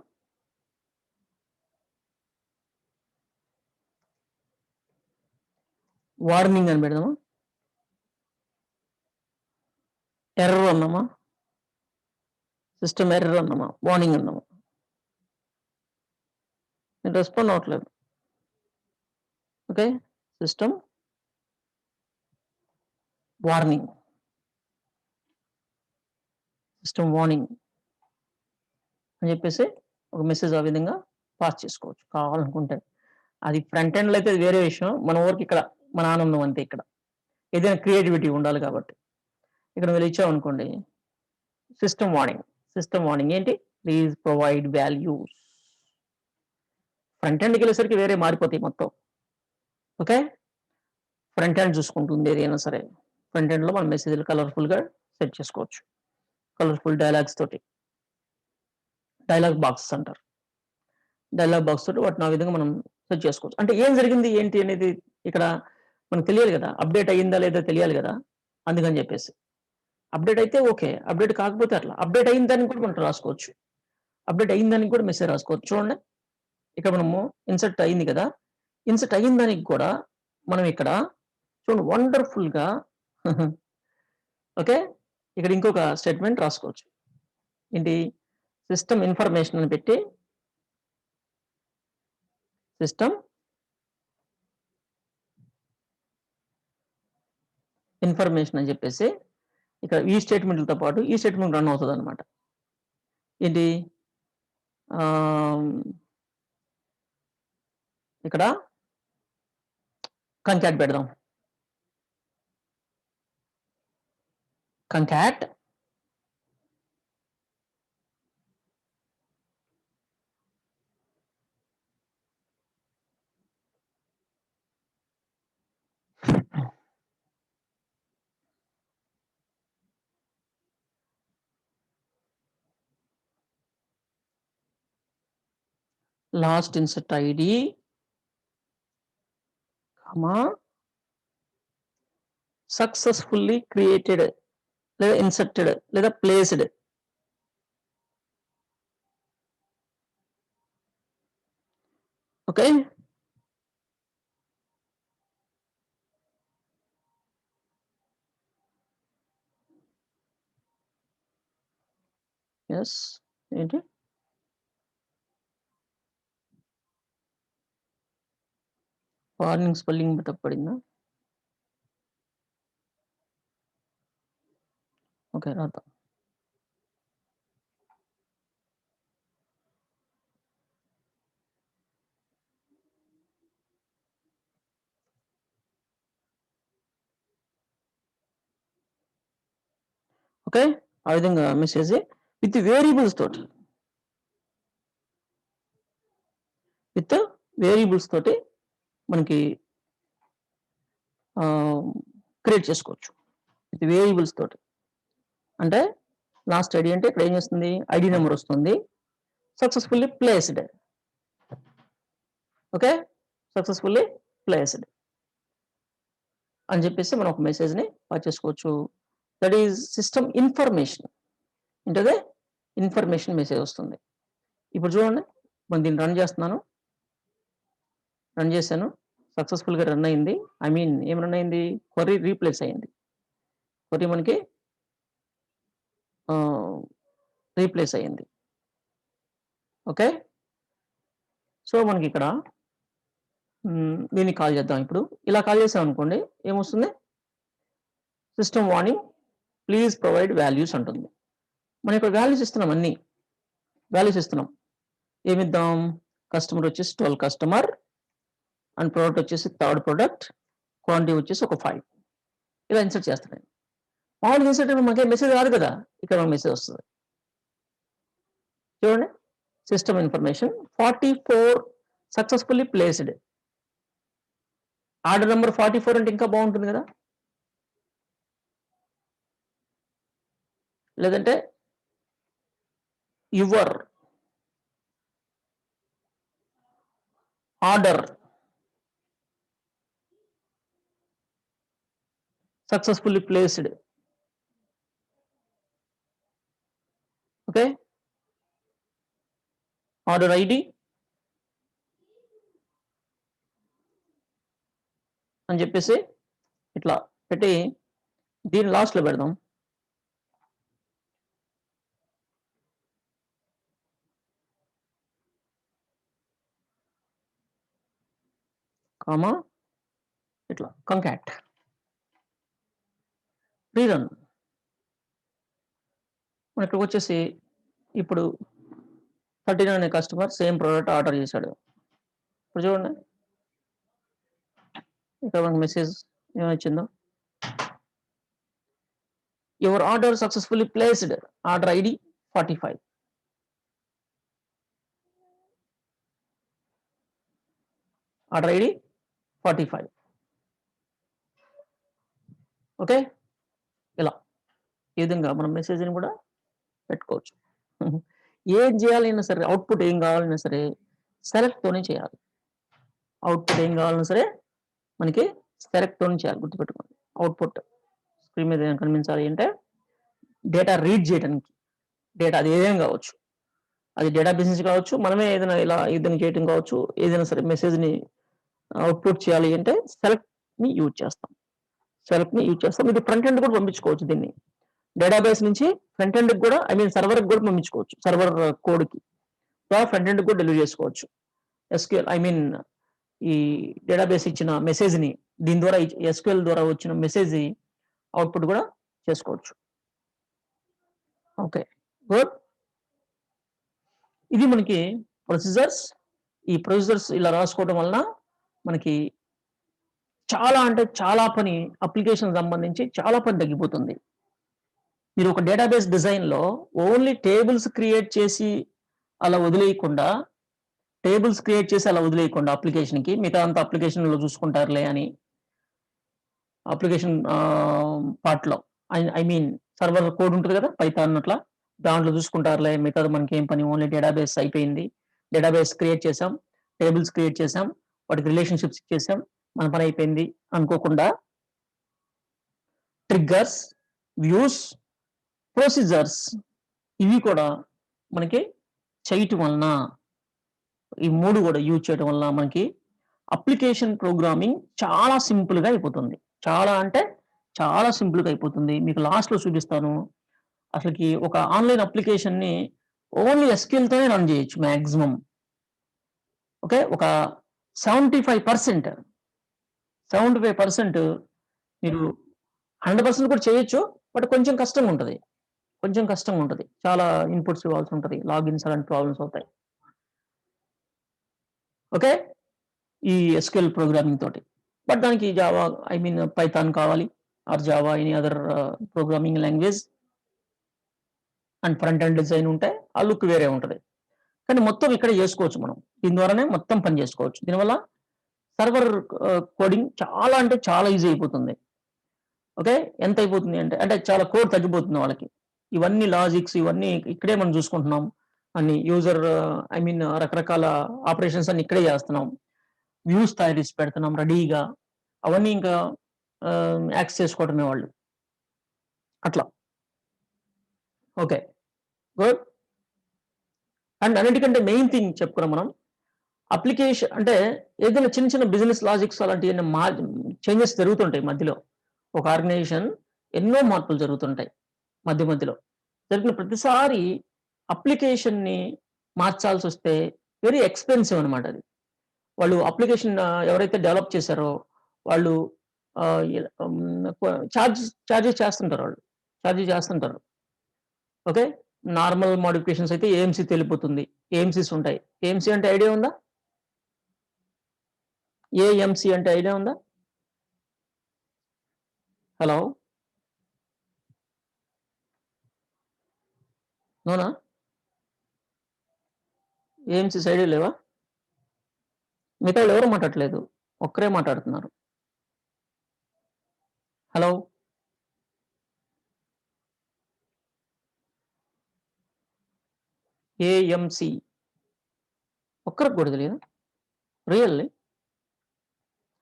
వార్నింగ్ అని పెడదామా? ఎర్రర్ అన్నామా? సిస్టమ్ ఎర్రర్ అన్నామా? వార్నింగ్ అన్నామా? నేను రెస్పాండ్ అవ్వట్లేదు. ఓకే. సిస్టమ్ వార్నింగ్ అని చెప్పేసి ఒక మెసేజ్ ఆ విధంగా పాస్ చేసుకోవచ్చు కావాలనుకుంటే. అది ఫ్రంట్ ఎండ్‌లో అయితే వేరే విషయం. మన వర్క్ ఇక్కడ మన ఆనందం అంతే ఇక్కడ. ఏదైనా క్రియేటివిటీ ఉండాలి కాబట్టి. ఇక్కడ మీరు ఇచ్చామనుకోండి సిస్టమ్ వార్నింగ్ ఏంటి? Please provide values. ఫ్రంట్ ఎండ్‌కి వెళ్ళేసరికి వేరే మారిపోతాయి మొత్తం. ఓకే. ఫ్రంట్ ఎండ్ చూసుకుంటుంది ఏదైనా సరే. ఫ్రంట్ ఎండ్‌లో మనం మెసేజ్‌లు కలర్‌ఫుల్‌గా సెట్ చేసుకోవచ్చు. కలర్‌ఫుల్ డైలాగ్స్ తోటి. డైలాగ్ బాక్స్ అంటారు. డైలాగ్ బాక్స్ తోటి వాటిని ఆ విధంగా మనం సెట్ చేసుకోవచ్చు. అంటే ఏం జరిగింది ఏంటి అనేది ఇక్కడ మనకు తెలియాలి కదా! అప్డేట్ అయిందా లేదా తెలియాలి కదా! అందుకని చెప్పేసి. అప్డేట్ అయితే ఓకే. అప్డేట్ కాకపోతే అట్లా. అప్డేట్ అయిన దానికి కూడా మనం రాసుకోవచ్చు. అప్డేట్ అయిన దానికి కూడా మెసేజ్ రాసుకోవచ్చు. చూడండి. ఇక్కడ మనము ఇన్సర్ట్ అయింది కదా! ఇన్సర్ట్ అయిన దానికి కూడా మనం ఇక్కడ చూడండి వండర్‌ఫుల్‌గా ఓకే. ఇక్కడ ఇంకొక స్టేట్మెంట్ రాసుకోవచ్చు. ఏంటి? సిస్టమ్ ఇన్ఫర్మేషన్ అని పెట్టి సిస్టమ్ ఇన్ఫర్మేషన్ అని చెప్పేసి ఇక్కడ ఈ స్టేట్మెంట్‌లతో పాటు ఈ స్టేట్మెంట్ రన్ అవుతదనమాట. ఏంటి? ఆహ్, ఇక్కడ కంకాట్ పెడదాం. Concat last insert ID comma successfully created లేదా ఇన్సర్టెడ్ లేదా ప్లేస్డ్ ఓకే. యెస్. ఏంటి? వార్నింగ్ స్పెల్లింగ్ తప్పడిందా? ఓకే. రాద్దాం. ఓకే. ఆ విధంగా మెసేజ్ విత్ వేరియబుల్స్ తోటి. విత్ వేరియబుల్స్ తోటి మనకి క్రియేట్ చేసుకోవచ్చు. విత్ వేరియబుల్స్ తోటి. అంటే లాస్ట్ ఐడి అంటే ఇక్కడ ఏం చేస్తుంది? ఐడి నంబర్ వస్తుంది. Successfully placed. Okay. Successfully placed అని చెప్పేసి మనం ఒక మెసేజ్‌ని పాస్ చేసుకోవచ్చు. That is system information. ఏంటది? ఇన్ఫర్మేషన్ మెసేజ్ వస్తుంది. ఇప్పుడు చూడండి. నేను దీన్ని రన్ చేస్తున్నాను. రన్ చేశాను. సక్సెస్‌ఫుల్‌గా రన్ అయింది. ఐ మీన్ ఏం రన్ అయింది? క్వెరీ రీప్లేస్ అయింది. క్వెరీ మనకి ఆహ్, రీప్లేస్ అయింది. ఓకే. సో, మనకిక్కడ దీన్ని కాల్ చేద్దాం ఇప్పుడు. ఇలా కాల్ చేసామనుకోండి ఏమొస్తుంది? System warning please provide values అంటుంది. మనం ఇక్కడ వాల్యూస్ ఇస్తున్నాం అన్నీ. వాల్యూస్ ఇస్తున్నాం. ఏమిద్దాం? కస్టమర్ వచ్చేసి 12 కస్టమర్ అండ్ ప్రొడక్ట్ వచ్చేసి థర్డ్ ప్రొడక్ట్. క్వాంటిటీ వచ్చేసి ఒక 5. ఇలా ఇన్సర్ట్ చేస్తున్నాను. మామూలుగా చేసేటప్పుడు మనకేం మెసేజ్ రాదు కదా! ఇక్కడ మనకు మెసేజ్ వస్తది. చూడండి. System information 44 successfully placed. Order number 44 అంటే ఇంకా బావుంటుంది గదా! లేదంటే your order successfully placed. Okay. Order ID అని చెప్పేసి ఇట్లా పెట్టి దీన్ని లాస్ట్‌లో పెడదాం. కామా ఇట్లా కంకాట్. రీరన్. మన ఇక్కడికొచ్చేసి ఇప్పుడు 39 అనే కస్టమర్ సేమ్ ప్రొడక్ట్ ఆర్డర్ చేశాడు. ఇప్పుడు చూడండి. ఇక్కడ మనకు మెసేజ్ ఏమొచ్చిందో. Your order successfully placed. Order ID 45. Order ID 45. Okay. ఇలా. ఈ విధంగా మనం మెసేజ్‌ని కూడా పెట్టుకోవచ్చు. ఏది చేయాలన్నా సరే అవుట్‌పుట్ ఏం కావాలన్నా సరే సెలెక్ట్‌తోనే చేయాలి. అవుట్‌పుట్ ఏం కావాలన్నా సరే మనకి సెలెక్ట్‌తోనే చేయాలి గుర్తుపెట్టుకోండి. అవుట్‌పుట్ స్క్రీన్ మీద ఏం కనిపించాలి అంటే డేటా రీడ్ చేయడానికి. డేటా అది ఏదైనా కావచ్చు. అది డేటాబేస్ నుంచి కావచ్చు. మనమే ఏదైనా ఇలా ఈ విధంగా చేయటం కావచ్చు. ఏదైనా సరే మెసేజ్‌ని అవుట్‌పుట్ చేయాలి అంటే సెలెక్ట్‌ని యూజ్ చేస్తాం. సెలెక్ట్‌ని యూజ్ చేస్తాం. ఇది ఫ్రంట్ ఎండ్ కూడా పంపించుకోవచ్చు దీన్ని. డేటాబేస్ నుంచి ఫ్రంట్ ఎండ్‌కి కూడా ఐ మీన్ సర్వర్‌కి కూడా పంపించుకోవచ్చు. సర్వర్ కోడ్‌కి. ఫ్రంట్ ఎండ్‌కి కూడా డెలివరీ చేసుకోవచ్చు. ఎస్‌క్యూఎల్ ఐ మీన్ ఈ డేటాబేస్ ఇచ్చిన మెసేజ్‌ని దీని ద్వారా ఎస్‌క్యూఎల్ ద్వారా వచ్చిన మెసేజ్‌ని అవుట్‌పుట్ కూడా చేసుకోవచ్చు. ఓకే. గుడ్. ఇది మనకి ప్రొసీజర్స్. ఈ ప్రొసీజర్స్ ఇలా రాసుకోవడం వలన మనకి చాలా అంటే చాలా పని అప్లికేషన్ సంబంధించి చాలా పని తగ్గిపోతుంది. మీరు ఒక డేటాబేస్ డిజైన్‌లో ఓన్లీ టేబుల్స్ క్రియేట్ చేసి అలా వదిలేయకుండా, టేబుల్స్ క్రియేట్ చేసి అలా వదిలేయకుండా అప్లికేషన్‌కి మిగతా అంతా అప్లికేషన్‌లో చూసుకుంటారులే అని అప్లికేషన్ పార్ట్‌లో ఐ మీన్ సర్వర్ కోడ్ ఉంటది కదా! పైథాన్ అట్లా. దాంట్లో చూసుకుంటారులే మిగతాది మనకేం పని ఓన్లీ డేటాబేస్ అయిపోయింది. డేటాబేస్ క్రియేట్ చేసాం. టేబుల్స్ క్రియేట్ చేసాం. వాటికి రిలేషన్‌షిప్స్ ఇచ్చేసాం. మన పని అయిపోయింది అనుకోకుండా ట్రిగ్గర్స్, వ్యూస్, ప్రొసీజర్స్ ఇవి కూడా మనకి చేయటం వలన ఈ 3 కూడా యూజ్ చేయడం వల్ల మనకి అప్లికేషన్ ప్రోగ్రామింగ్ చాలా సింపుల్‌గా అయిపోతుంది. చాలా అంటే చాలా సింపుల్‌గా అయిపోతుంది. మీకు లాస్ట్‌లో చూపిస్తాను. అసలకి ఒక ఆన్‌లైన్ అప్లికేషన్‌ని ఓన్లీ ఎస్‌క్యూఎల్‌తోనే రన్ చేయొచ్చు మాక్సిమం. ఓకే. ఒక 75% 75% మీరు 100% కూడా చేయొచ్చు. బట్ కొంచెం కష్టంగా ఉంటది. కొంచెం కష్టంగా ఉంటది. చాలా ఇన్‌పుట్స్ ఇవ్వాల్సి ఉంటది. లాగిన్స్ అలాంటి ప్రాబ్లమ్స్ అవుతాయి. ఓకే. ఈ ఎస్‌క్యూఎల్ ప్రోగ్రామింగ్ తోటి. బట్ దానికి జావా ఐ మీన్ పైథాన్ కావాలి. Or Java any other programming language and front end design ఉంటే ఆ లుక్ వేరే ఉంటది. కానీ మొత్తం ఇక్కడే చేసుకోవచ్చు మనం. దీని ద్వారానే మొత్తం పని చేసుకోవచ్చు. దీనివల్ల సర్వర్ కోడింగ్ చాలా అంటే చాలా ఈజీ అయిపోతుంది. ఓకే. ఎంత అయిపోతుంది అంటే, అంటే చాలా కోడ్ తగ్గిపోతుంది వాళ్ళకి. ఇవన్నీ లాజిక్స్ ఇవన్నీ ఇక్కడే మనం చూసుకుంటున్నాం. అన్ని యూజర్ ఐ మీన్ రకరకాల ఆపరేషన్స్ అన్ని ఇక్కడే చేస్తున్నాం. వ్యూస్ తయారు చేసి పెడుతున్నాం రెడీగా. అవన్నీ ఇంకా యాక్సెస్ చేసుకోవడమే వాళ్ళు. అట్లా. ఓకే. గుడ్. అండ్ అన్నిటికంటే మెయిన్ థింగ్ చెప్పుకున్నాం మనం. అప్లికేషన్ అంటే ఏదైనా చిన్న చిన్న బిజినెస్ లాజిక్స్ అలాంటియన్నీ చేంజెస్ జరుగుతుంటాయి మధ్యలో. ఒక ఆర్గనైజేషన్ ఎన్నో మార్పులు జరుగుతుంటాయి మధ్యలో. జరిగిన ప్రతిసారి అప్లికేషన్‌ని మార్చాల్సొస్తే వెరీ ఎక్స్‌పెన్సివ్ అనమాట అది. వాళ్ళు అప్లికేషన్ ఎవరైతే డెవలప్ చేశారో వాళ్ళు ఆహ్, ఎ హ్మ్. చార్జెస్ చేస్తుంటారు వాళ్ళు. చార్జ్ చేస్తుంటారు. ఓకే. నార్మల్ మోడిఫికేషన్స్ అయితే ఏఎంసీ వెళ్ళిపోతుంది. ఏఎంసీస్ ఉంటాయి. ఏఎంసీ అంటే ఐడియా ఉందా? ఏఎంసీ అంటే ఐడియా ఉందా? హలో! అవునా? ఏఎంసీస్ ఐడియా లేవా? మిగతావాళ్ళు ఎవరు మాట్లాడట్లేదు. ఒక్కరే మాట్లాడుతున్నారు. హలో! ఏఎంసీ ఒక్కరికి కూడా తెలీదా? రియల్లీ?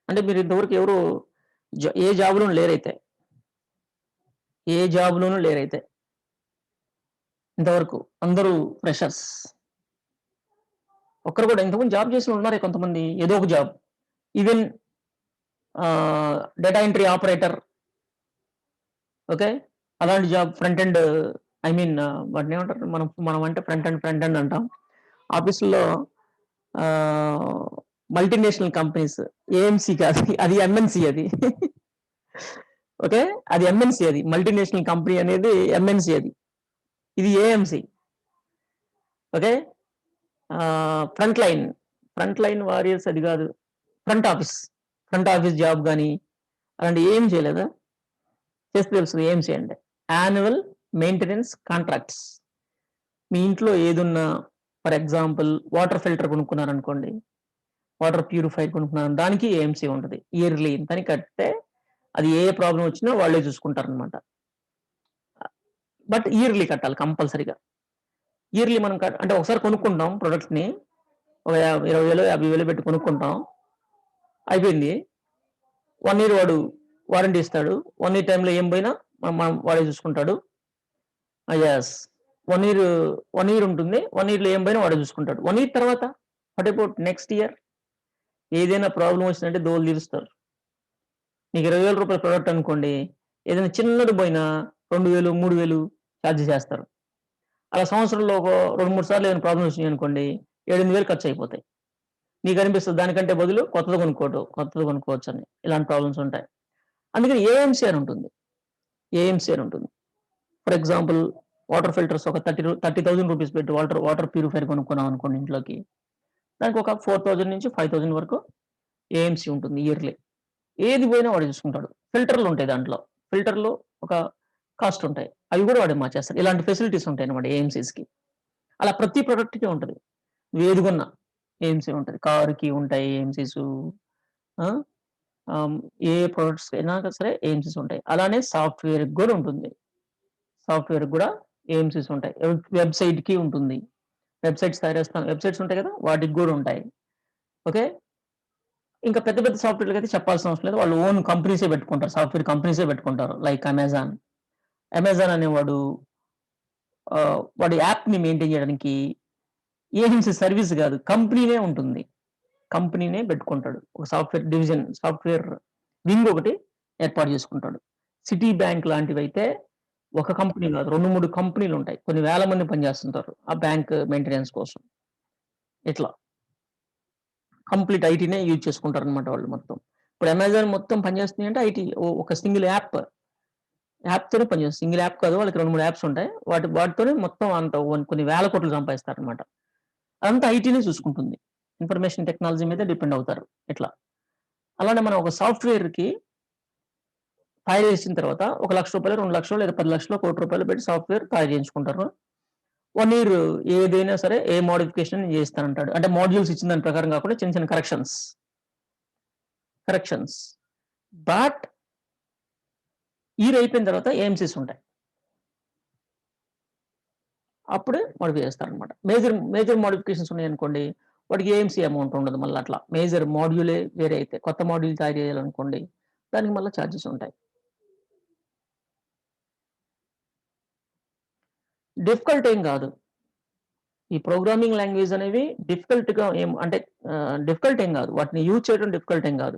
అంటే మీరు ఇంతవరకు ఎవరు ఏ జాబ్‌లోను లేరైతే. ఏ జాబ్‌లోను లేరైతే. ఇంతవరకు అందరూ ఫ్రెషర్స్. ఒక్కరు కూడా ఇంతకుముందు జాబ్ చేసినోళ్ళు ఉన్నారే కొంతమంది ఏదో ఒక job. Even data entry operator okay. అలాంటి job front end I mean వాటినేమంటారు? మనం అంటే ఫ్రంట్ ఎండ్ అంటాం. ఆఫీసుల్లో ఆహ్, మల్టీనేషనల్ కంపెనీస్ ఏఎంసీ కాదు. అది ఎంఎన్‌సి అది. ఓకే. అది ఎంఎన్‌సి అది. మల్టీనేషనల్ కంపెనీ అనేది ఎంఎన్‌సి అది. ఇది AMC. Okay. Front line warriors అది గాదు. Front office. Front office job గాని అలాంటివి ఏం చేయలేదా? చేస్తే తెలుస్తది ఏఎంసీ అంటే. Annual maintenance contracts. మీ ఇంట్లో ఏదున్నా ఫర్ ఎగ్జాంపుల్ వాటర్ ఫిల్టర్ కొనుక్కున్నారనుకోండి. వాటర్ ప్యూరిఫైయర్ కొనుక్కున్నాను. దానికి ఏఎంసీ ఉంటది. ఇయర్లీ ఇంతని కడితే అది ఏ ప్రాబ్లమ్ వచ్చినా వాళ్ళే చూసుకుంటారనమాట. బట్ ఇయర్లీ కట్టాలి కంపల్సరీగా. ఇయర్లీ మనం అంటే ఒకసారి కొనుక్కుంటాం ప్రొడక్ట్స్‌ని. ఒక 20,000, 50,000 పెట్టి కొనుక్కుంటాం. అయిపోయింది. 1 ఇయర్ వాడు వారంటీ ఇస్తాడు. 1 ఇయర్ టైమ్‌లో ఏం పోయినా మనం వాడే చూసుకుంటాడు. యెస్. 1 ఇయర్ 1 ఇయర్ ఉంటుంది. 1 ఇయర్‌లో ఏం పోయినా వాడే చూసుకుంటాడు. 1 ఇయర్ తర్వాత వాట్ అబౌట్ నెక్స్ట్ ఇయర్? ఏదైనా ప్రాబ్లమ్ వచ్చిందంటే దోల తీరుస్తారు. నీకు రూ. 20,000 ప్రొడక్ట్ అనుకోండి. ఏదైనా చిన్నది పోయినా 2,000, 3,000 చార్జ్ చేస్తారు. అలా సంవత్సరంలో ఒక 2, 3 సార్లు ఏమైనా ప్రాబ్లమ్స్ వచ్చినాయనుకోండి 7, 8,000 ఖర్చయిపోతాయి. నీకనిపిస్తది దానికంటే బదులు కొత్తది కొనుక్కోవచ్చని. ఇలాంటి ప్రాబ్లమ్స్ ఉంటాయి. అందుకని ఏఎంసీ అని ఉంటుంది. ఏఎంసీ అని ఉంటుంది. ఫర్ ఎగ్జాంపుల్ వాటర్ ఫిల్టర్స్ ఒక 30,000 రూపీస్ పెట్టి వాటర్ ప్యూరిఫైయర్ కొనుక్కున్నాం అనుకోండి ఇంట్లోకి. దానికి ఒక 4,000-5,000 వరకు ఏఎంసీ ఉంటుంది ఇయర్‌లీ. ఏది పోయినా వాడు చూసుకుంటాడు. ఫిల్టర్‌లుంటాయి దాంట్లో. ఫిల్టర్‌లు ఒక కాస్ట్ ఉంటాయి. అవి కూడా వాడే మార్చేస్తాడు. ఇలాంటి ఫెసిలిటీస్ ఉంటాయన్నమాట ఏఎంసీస్‌కి. అలా ప్రతి ప్రొడక్ట్‌కి ఉంటది. నువ్వేది కొన్నా ఏఎంసీ ఉంటది. కార్‌కి ఉంటాయి ఏఎంసీసు. ఆ! ఆహ్, ఏ ప్రొడక్ట్స్‌కైనా సరే ఏఎంసీస్ ఉంటాయి. అలానే సాఫ్ట్‌వేర్‌కి గూడా ఉంటుంది. సాఫ్ట్‌వేర్‌కి గూడా ఏఎంసీస్ ఉంటాయి. వెబ్‌సైట్‌కి ఉంటుంది. వెబ్‌సైట్స్ తయారు చేస్తాం. వెబ్‌సైట్స్ ఉంటాయి కదా! వాటికి గూడా ఉంటాయి. ఓకే. ఇంకా పెద్ద పెద్ద సాఫ్ట్‌వేర్‌లకైతే చెప్పాల్సిన అవసరం లేదు. వాళ్ళు ఓన్ కంపెనీసే పెట్టుకుంటారు. సాఫ్ట్‌వేర్ కంపెనీసే పెట్టుకుంటారు. Like Amazon. అమెజాన్ అనేవాడు వాడి యాప్‌ని మెయింటైన్ చేయడానికి ఏఎంసీ సర్వీస్ కాదు, కంపెనీనే ఉంటుంది. కంపెనీనే పెట్టుకుంటాడు. ఒక సాఫ్ట్‌వేర్ డివిజన్, సాఫ్ట్‌వేర్ వింగ్ ఒకటి ఏర్పాటు చేసుకుంటాడు. సిటీ బ్యాంక్ లాంటివైతే ఒక కంపెనీ కాదు, 2, 3 కంపెనీలుంటాయి. కొన్ని వేల మంది పనిచేస్తుంటారు ఆ బ్యాంక్ మెయింటెనెన్స్ కోసం. ఇట్లా కంప్లీట్ ఐటీనే యూజ్ చేసుకుంటారనమాట వాళ్ళు మొత్తం. ఇప్పుడు అమెజాన్ మొత్తం పనిచేస్తుంది అంటే ఐటీ ఒక సింగిల్ యాప్‌తోనే పనిచేస్తుంది. సింగిల్ యాప్ కాదు, వాళ్ళకి 2, 3 యాప్స్ ఉంటాయి. వాటితోనే మొత్తం అంత కొన్ని వేల కోట్లు సంపాదిస్తారనమాట. అదంతా ఐటీనే చూసుకుంటుంది. ఇన్ఫర్మేషన్ టెక్నాలజీ మీద డిపెండ్ అవుతారు ఇట్లా. అలానే మనం ఒక సాఫ్ట్‌వేర్‌కి తయారు చేసిన తర్వాత ఒక రూ. 1,00,000, 2,00,000 లేదా 10,00,000, రూ. 1,00,000 పెట్టి సాఫ్ట్‌వేర్ తయారు చేయించుకుంటారు. 1 ఇయర్ ఏదైనా సరే ఏ మోడిఫికేషన్ చేస్తానంటాడు. అంటే మాడ్యూల్స్ ఇచ్చిన దాని ప్రకారం కాకుండా చిన్న చిన్న కరెక్షన్స్. బట్ ఇయర్ అయిపోయిన తర్వాత ఏఎంసీస్ ఉంటాయి. అప్పుడే మోడిఫై చేస్తారనమాట. మేజర్ మోడిఫికేషన్స్ ఉన్నాయనుకోండి, వాటికి ఏఎంసీ అమౌంట్ ఉండదు మళ్ళీ అట్లా. మేజర్ మాడ్యూలే వేరే అయితే, కొత్త మాడ్యూల్ తయారు చేయాలనుకోండి, దానికి మళ్ళా చార్జెస్ ఉంటాయి. డిఫికల్ట్ ఏం కాదు. ఈ ప్రోగ్రామింగ్ లాంగ్వేజ్ అనేవి డిఫికల్ట్‌గా అంటే డిఫికల్ట్ ఏం కాదు. వాటిని యూజ్ చేయడం డిఫికల్ట్ ఏం కాదు.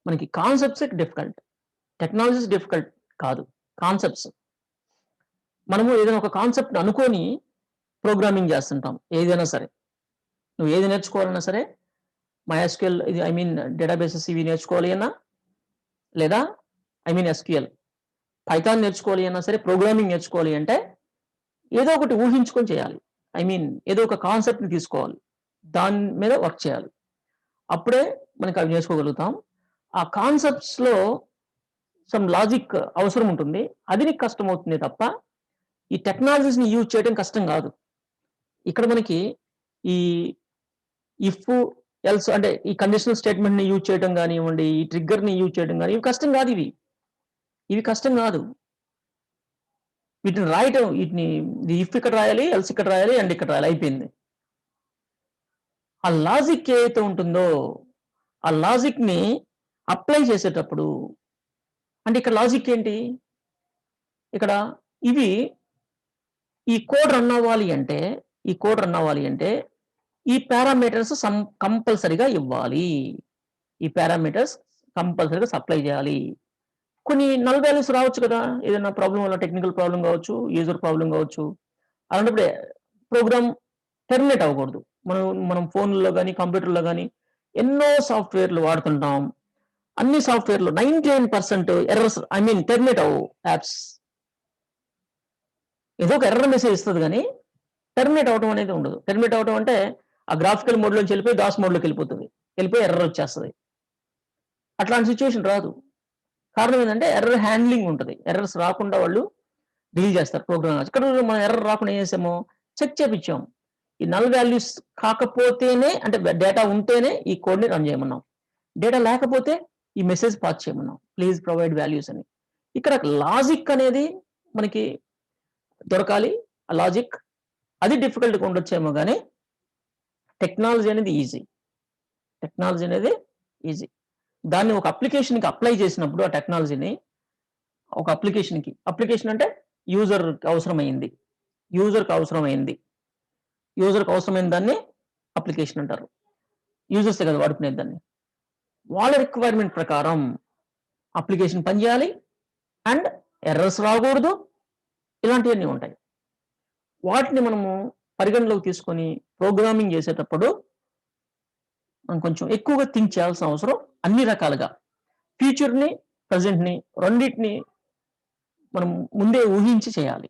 మనకి కాన్సెప్ట్సే డిఫికల్ట్. టెక్నాలజీస్ డిఫికల్ట్ కాదు. కాన్సెప్ట్స్. మనము ఏదైనా ఒక కాన్సెప్ట్‌ని అనుకోని ప్రోగ్రామింగ్ చేస్తుంటాం. ఏదైనా సరే. నువ్వు ఏది నేర్చుకోవాలన్నా సరే, మైఎస్‌క్యూఎల్ ఇది డేటాబేసెస్ ఇవి నేర్చుకోవాలి అన్నా, లేదా ఎస్‌క్యూఎల్, పైథాన్ నేర్చుకోవాలి అన్నా సరే, ప్రోగ్రామింగ్ నేర్చుకోవాలి అంటే ఏదో ఒకటి ఊహించుకొని చేయాలి. ఏదో ఒక కాన్సెప్ట్‌ని తీసుకోవాలి. దాని మీద వర్క్ చేయాలి. అప్పుడే మనకి అవి నేర్చుకోగలుగుతాం. ఆ కాన్సెప్ట్స్‌లో సమ్ లాజిక్ అవసరం ఉంటుంది. అది నీకు కష్టమవుతుందే తప్ప, ఈ టెక్నాలజీస్‌ని యూజ్ చేయడం కష్టం కాదు. ఇక్కడ మనకి ఈ ఇఫ్, ఎల్స్ అంటే ఈ కండిషనల్ స్టేట్మెంట్‌ని యూజ్ చేయడం గానివ్వండి, ఈ ట్రిగ్గర్‌ని యూజ్ చేయడం గాని ఇవి కష్టం కాదివి. ఇవి కష్టం కాదు. వీటిని రాయటం ఇఫ్ ఇక్కడ రాయాలి, ఎల్స్ ఇక్కడ రాయాలి, అండ్ ఇక్కడ రాయాలి అయిపోయింది. ఆ లాజిక్ ఏదైతే ఉంటుందో, ఆ లాజిక్‌ని అప్లై చేసేటప్పుడు అంటే ఇక్కడ లాజిక్ ఏంటి? ఇక్కడ ఇవి ఈ కోడ్ రన్ అవ్వాలి అంటే, ఈ పారామీటర్స్ కంపల్సరీగా ఇవ్వాలి. ఈ పారామీటర్స్ కంపల్సరీగా సప్లై చేయాలి. కొన్ని నల్ వాల్యూస్ రావచ్చు కదా! ఏదైనా ప్రాబ్లమ్ వల్ల టెక్నికల్ ప్రాబ్లమ్ కావచ్చు, యూజర్ ప్రాబ్లమ్ కావచ్చు. అలాంటప్పుడు ప్రోగ్రామ్ టెర్మినేట్ అవ్వకూడదు. మనం మనం ఫోన్‌లో గాని, కంప్యూటర్‌లో గాని ఎన్నో సాఫ్ట్‌వేర్‌లు వాడుతుంటాం. అన్ని సాఫ్ట్‌వేర్‌లో 99% ఎర్రర్స్ టెర్మినేట్ అవ్వవు యాప్స్. ఏదో ఒక ఎర్రర్ మెసేజ్ ఇస్తది గానీ, టెర్మినేట్ అవ్వటం అనేది ఉండదు. టెర్మినేట్ అవ్వటం అంటే, ఆ గ్రాఫికల్ మోడ్‌లోంచి వెళ్ళిపోయి దాస్ మోడ్‌లోకెళ్ళిపోతది. వెళ్ళిపోయి ఎర్రర్ వచ్చేస్తది. అట్లాంటి సిట్యుయేషన్ రాదు. కారణం ఏందంటే, ఎర్రర్ హ్యాండ్లింగ్ ఉంటది. ఎర్రర్స్ రాకుండా వాళ్ళు డీల్ చేస్తారు ప్రోగ్రామర్స్. ఇక్కడ మనం ఎర్రర్ రాకుండా ఏం చేసాము, చెక్ చేపిచ్చాం. ఈ నల్ వాల్యూస్ కాకపోతేనే అంటే డేటా ఉంటేనే ఈ కోడ్‌ని రన్ చేయమన్నాం. డేటా లేకపోతే ఈ మెసేజ్ పాస్ చేయమన్నాం. ప్లీజ్ ప్రొవైడ్ వాల్యూస్ అని. ఇక్కడ లాజిక్ అనేది మనకి దొరకాలి. ఆ లాజిక్ అది డిఫికల్ట్‌గా ఉండొచ్చేమో గానీ, టెక్నాలజీ అనేది ఈజీ. టెక్నాలజీ అనేది ఈజీ. దాన్ని ఒక అప్లికేషన్‌కి అప్లై చేసినప్పుడు ఆ టెక్నాలజీని ఒక అప్లికేషన్ అంటే యూజర్‌కి అవసరమైంది. యూజర్‌కి అవసరమైంది. యూజర్‌కి అవసరమైన దాన్ని అప్లికేషన్ అంటారు. యూజర్సే కదా వాడుకునేది దాన్ని. వాళ్ళ రిక్వైర్మెంట్ ప్రకారం అప్లికేషన్ పనిచేయాలి. అండ్ ఎర్రర్స్ రాకూడదు. ఇలాంటియన్నీ ఉంటాయి. వాటిని మనము పరిగణలోకి తీసుకొని ప్రోగ్రామింగ్ చేసేటప్పుడు మనం కొంచెం ఎక్కువగా థింక్ చేయాల్సిన అవసరం అన్ని రకాలుగా. ఫ్యూచర్‌ని, ప్రెజెంట్‌ని రెండిటిని మనం ముందే ఊహించి చేయాలి.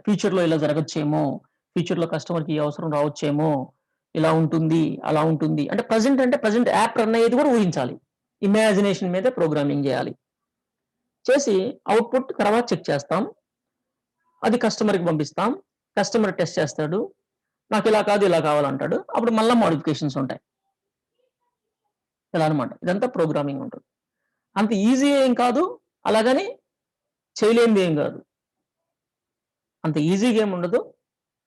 ఫ్యూచర్‌లో ఇలా జరగచ్చేమో, ఫ్యూచర్‌లో కస్టమర్‌కి ఈ అవసరం రావచ్చేమో, ఇలా ఉంటుంది, అలా ఉంటుంది. అంటే ప్రెజెంట్ యాప్ రన్ అయ్యేది కూడా ఊహించాలి. ఇమాజినేషన్ మీద ప్రోగ్రామింగ్ చేయాలి. చేసి అవుట్‌పుట్ తర్వాత చెక్ చేస్తాం. అది కస్టమర్‌కి పంపిస్తాం. కస్టమర్ టెస్ట్ చేస్తాడు. నాకిలా కాదు, ఇలా కావాలంటాడు. అప్పుడు మళ్ళా మోడిఫికేషన్స్ ఉంటాయి. ఇలా అన్నమాట. ఇదంతా ప్రోగ్రామింగ్ ఉంటది. అంత ఈజీ ఏం కాదు. అలాగని చేయలేనిది ఏం కాదు. అంత ఈజీగా ఏముండదు.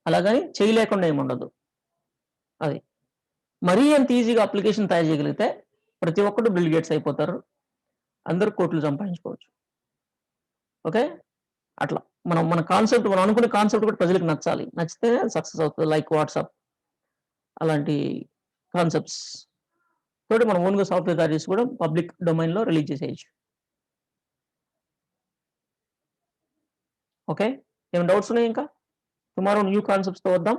అలాగని చేయలేకుండా ఏముండదు. అది. మరీ అంత ఈజీగా అప్లికేషన్ తయారు చేయగలిగితే ప్రతి ఒక్కడు బిల్ గేట్స్ అయిపోతారు. అందరూ కోట్లు సంపాదించుకోవచ్చు. ఓకే. అట్లా మన కాన్సెప్ట్ మనం అనుకునే కాన్సెప్ట్ కూడా ప్రజలకు నచ్చాలి. నచ్చితే సక్సెస్ అవుతది. లైక్ వాట్సాప్ అలాంటి కాన్సెప్ట్స్ తోటి మనం ఓన్‌గా సాఫ్ట్‌వేర్ తయారు చేసి కూడా పబ్లిక్ డొమైన్‌లో రిలీజ్ చేసేయొచ్చు. ఓకే. ఏమైనా డౌట్స్ ఉన్నాయా ఇంకా? టుమారో న్యూ కాన్సెప్ట్స్‌తో వద్దాం.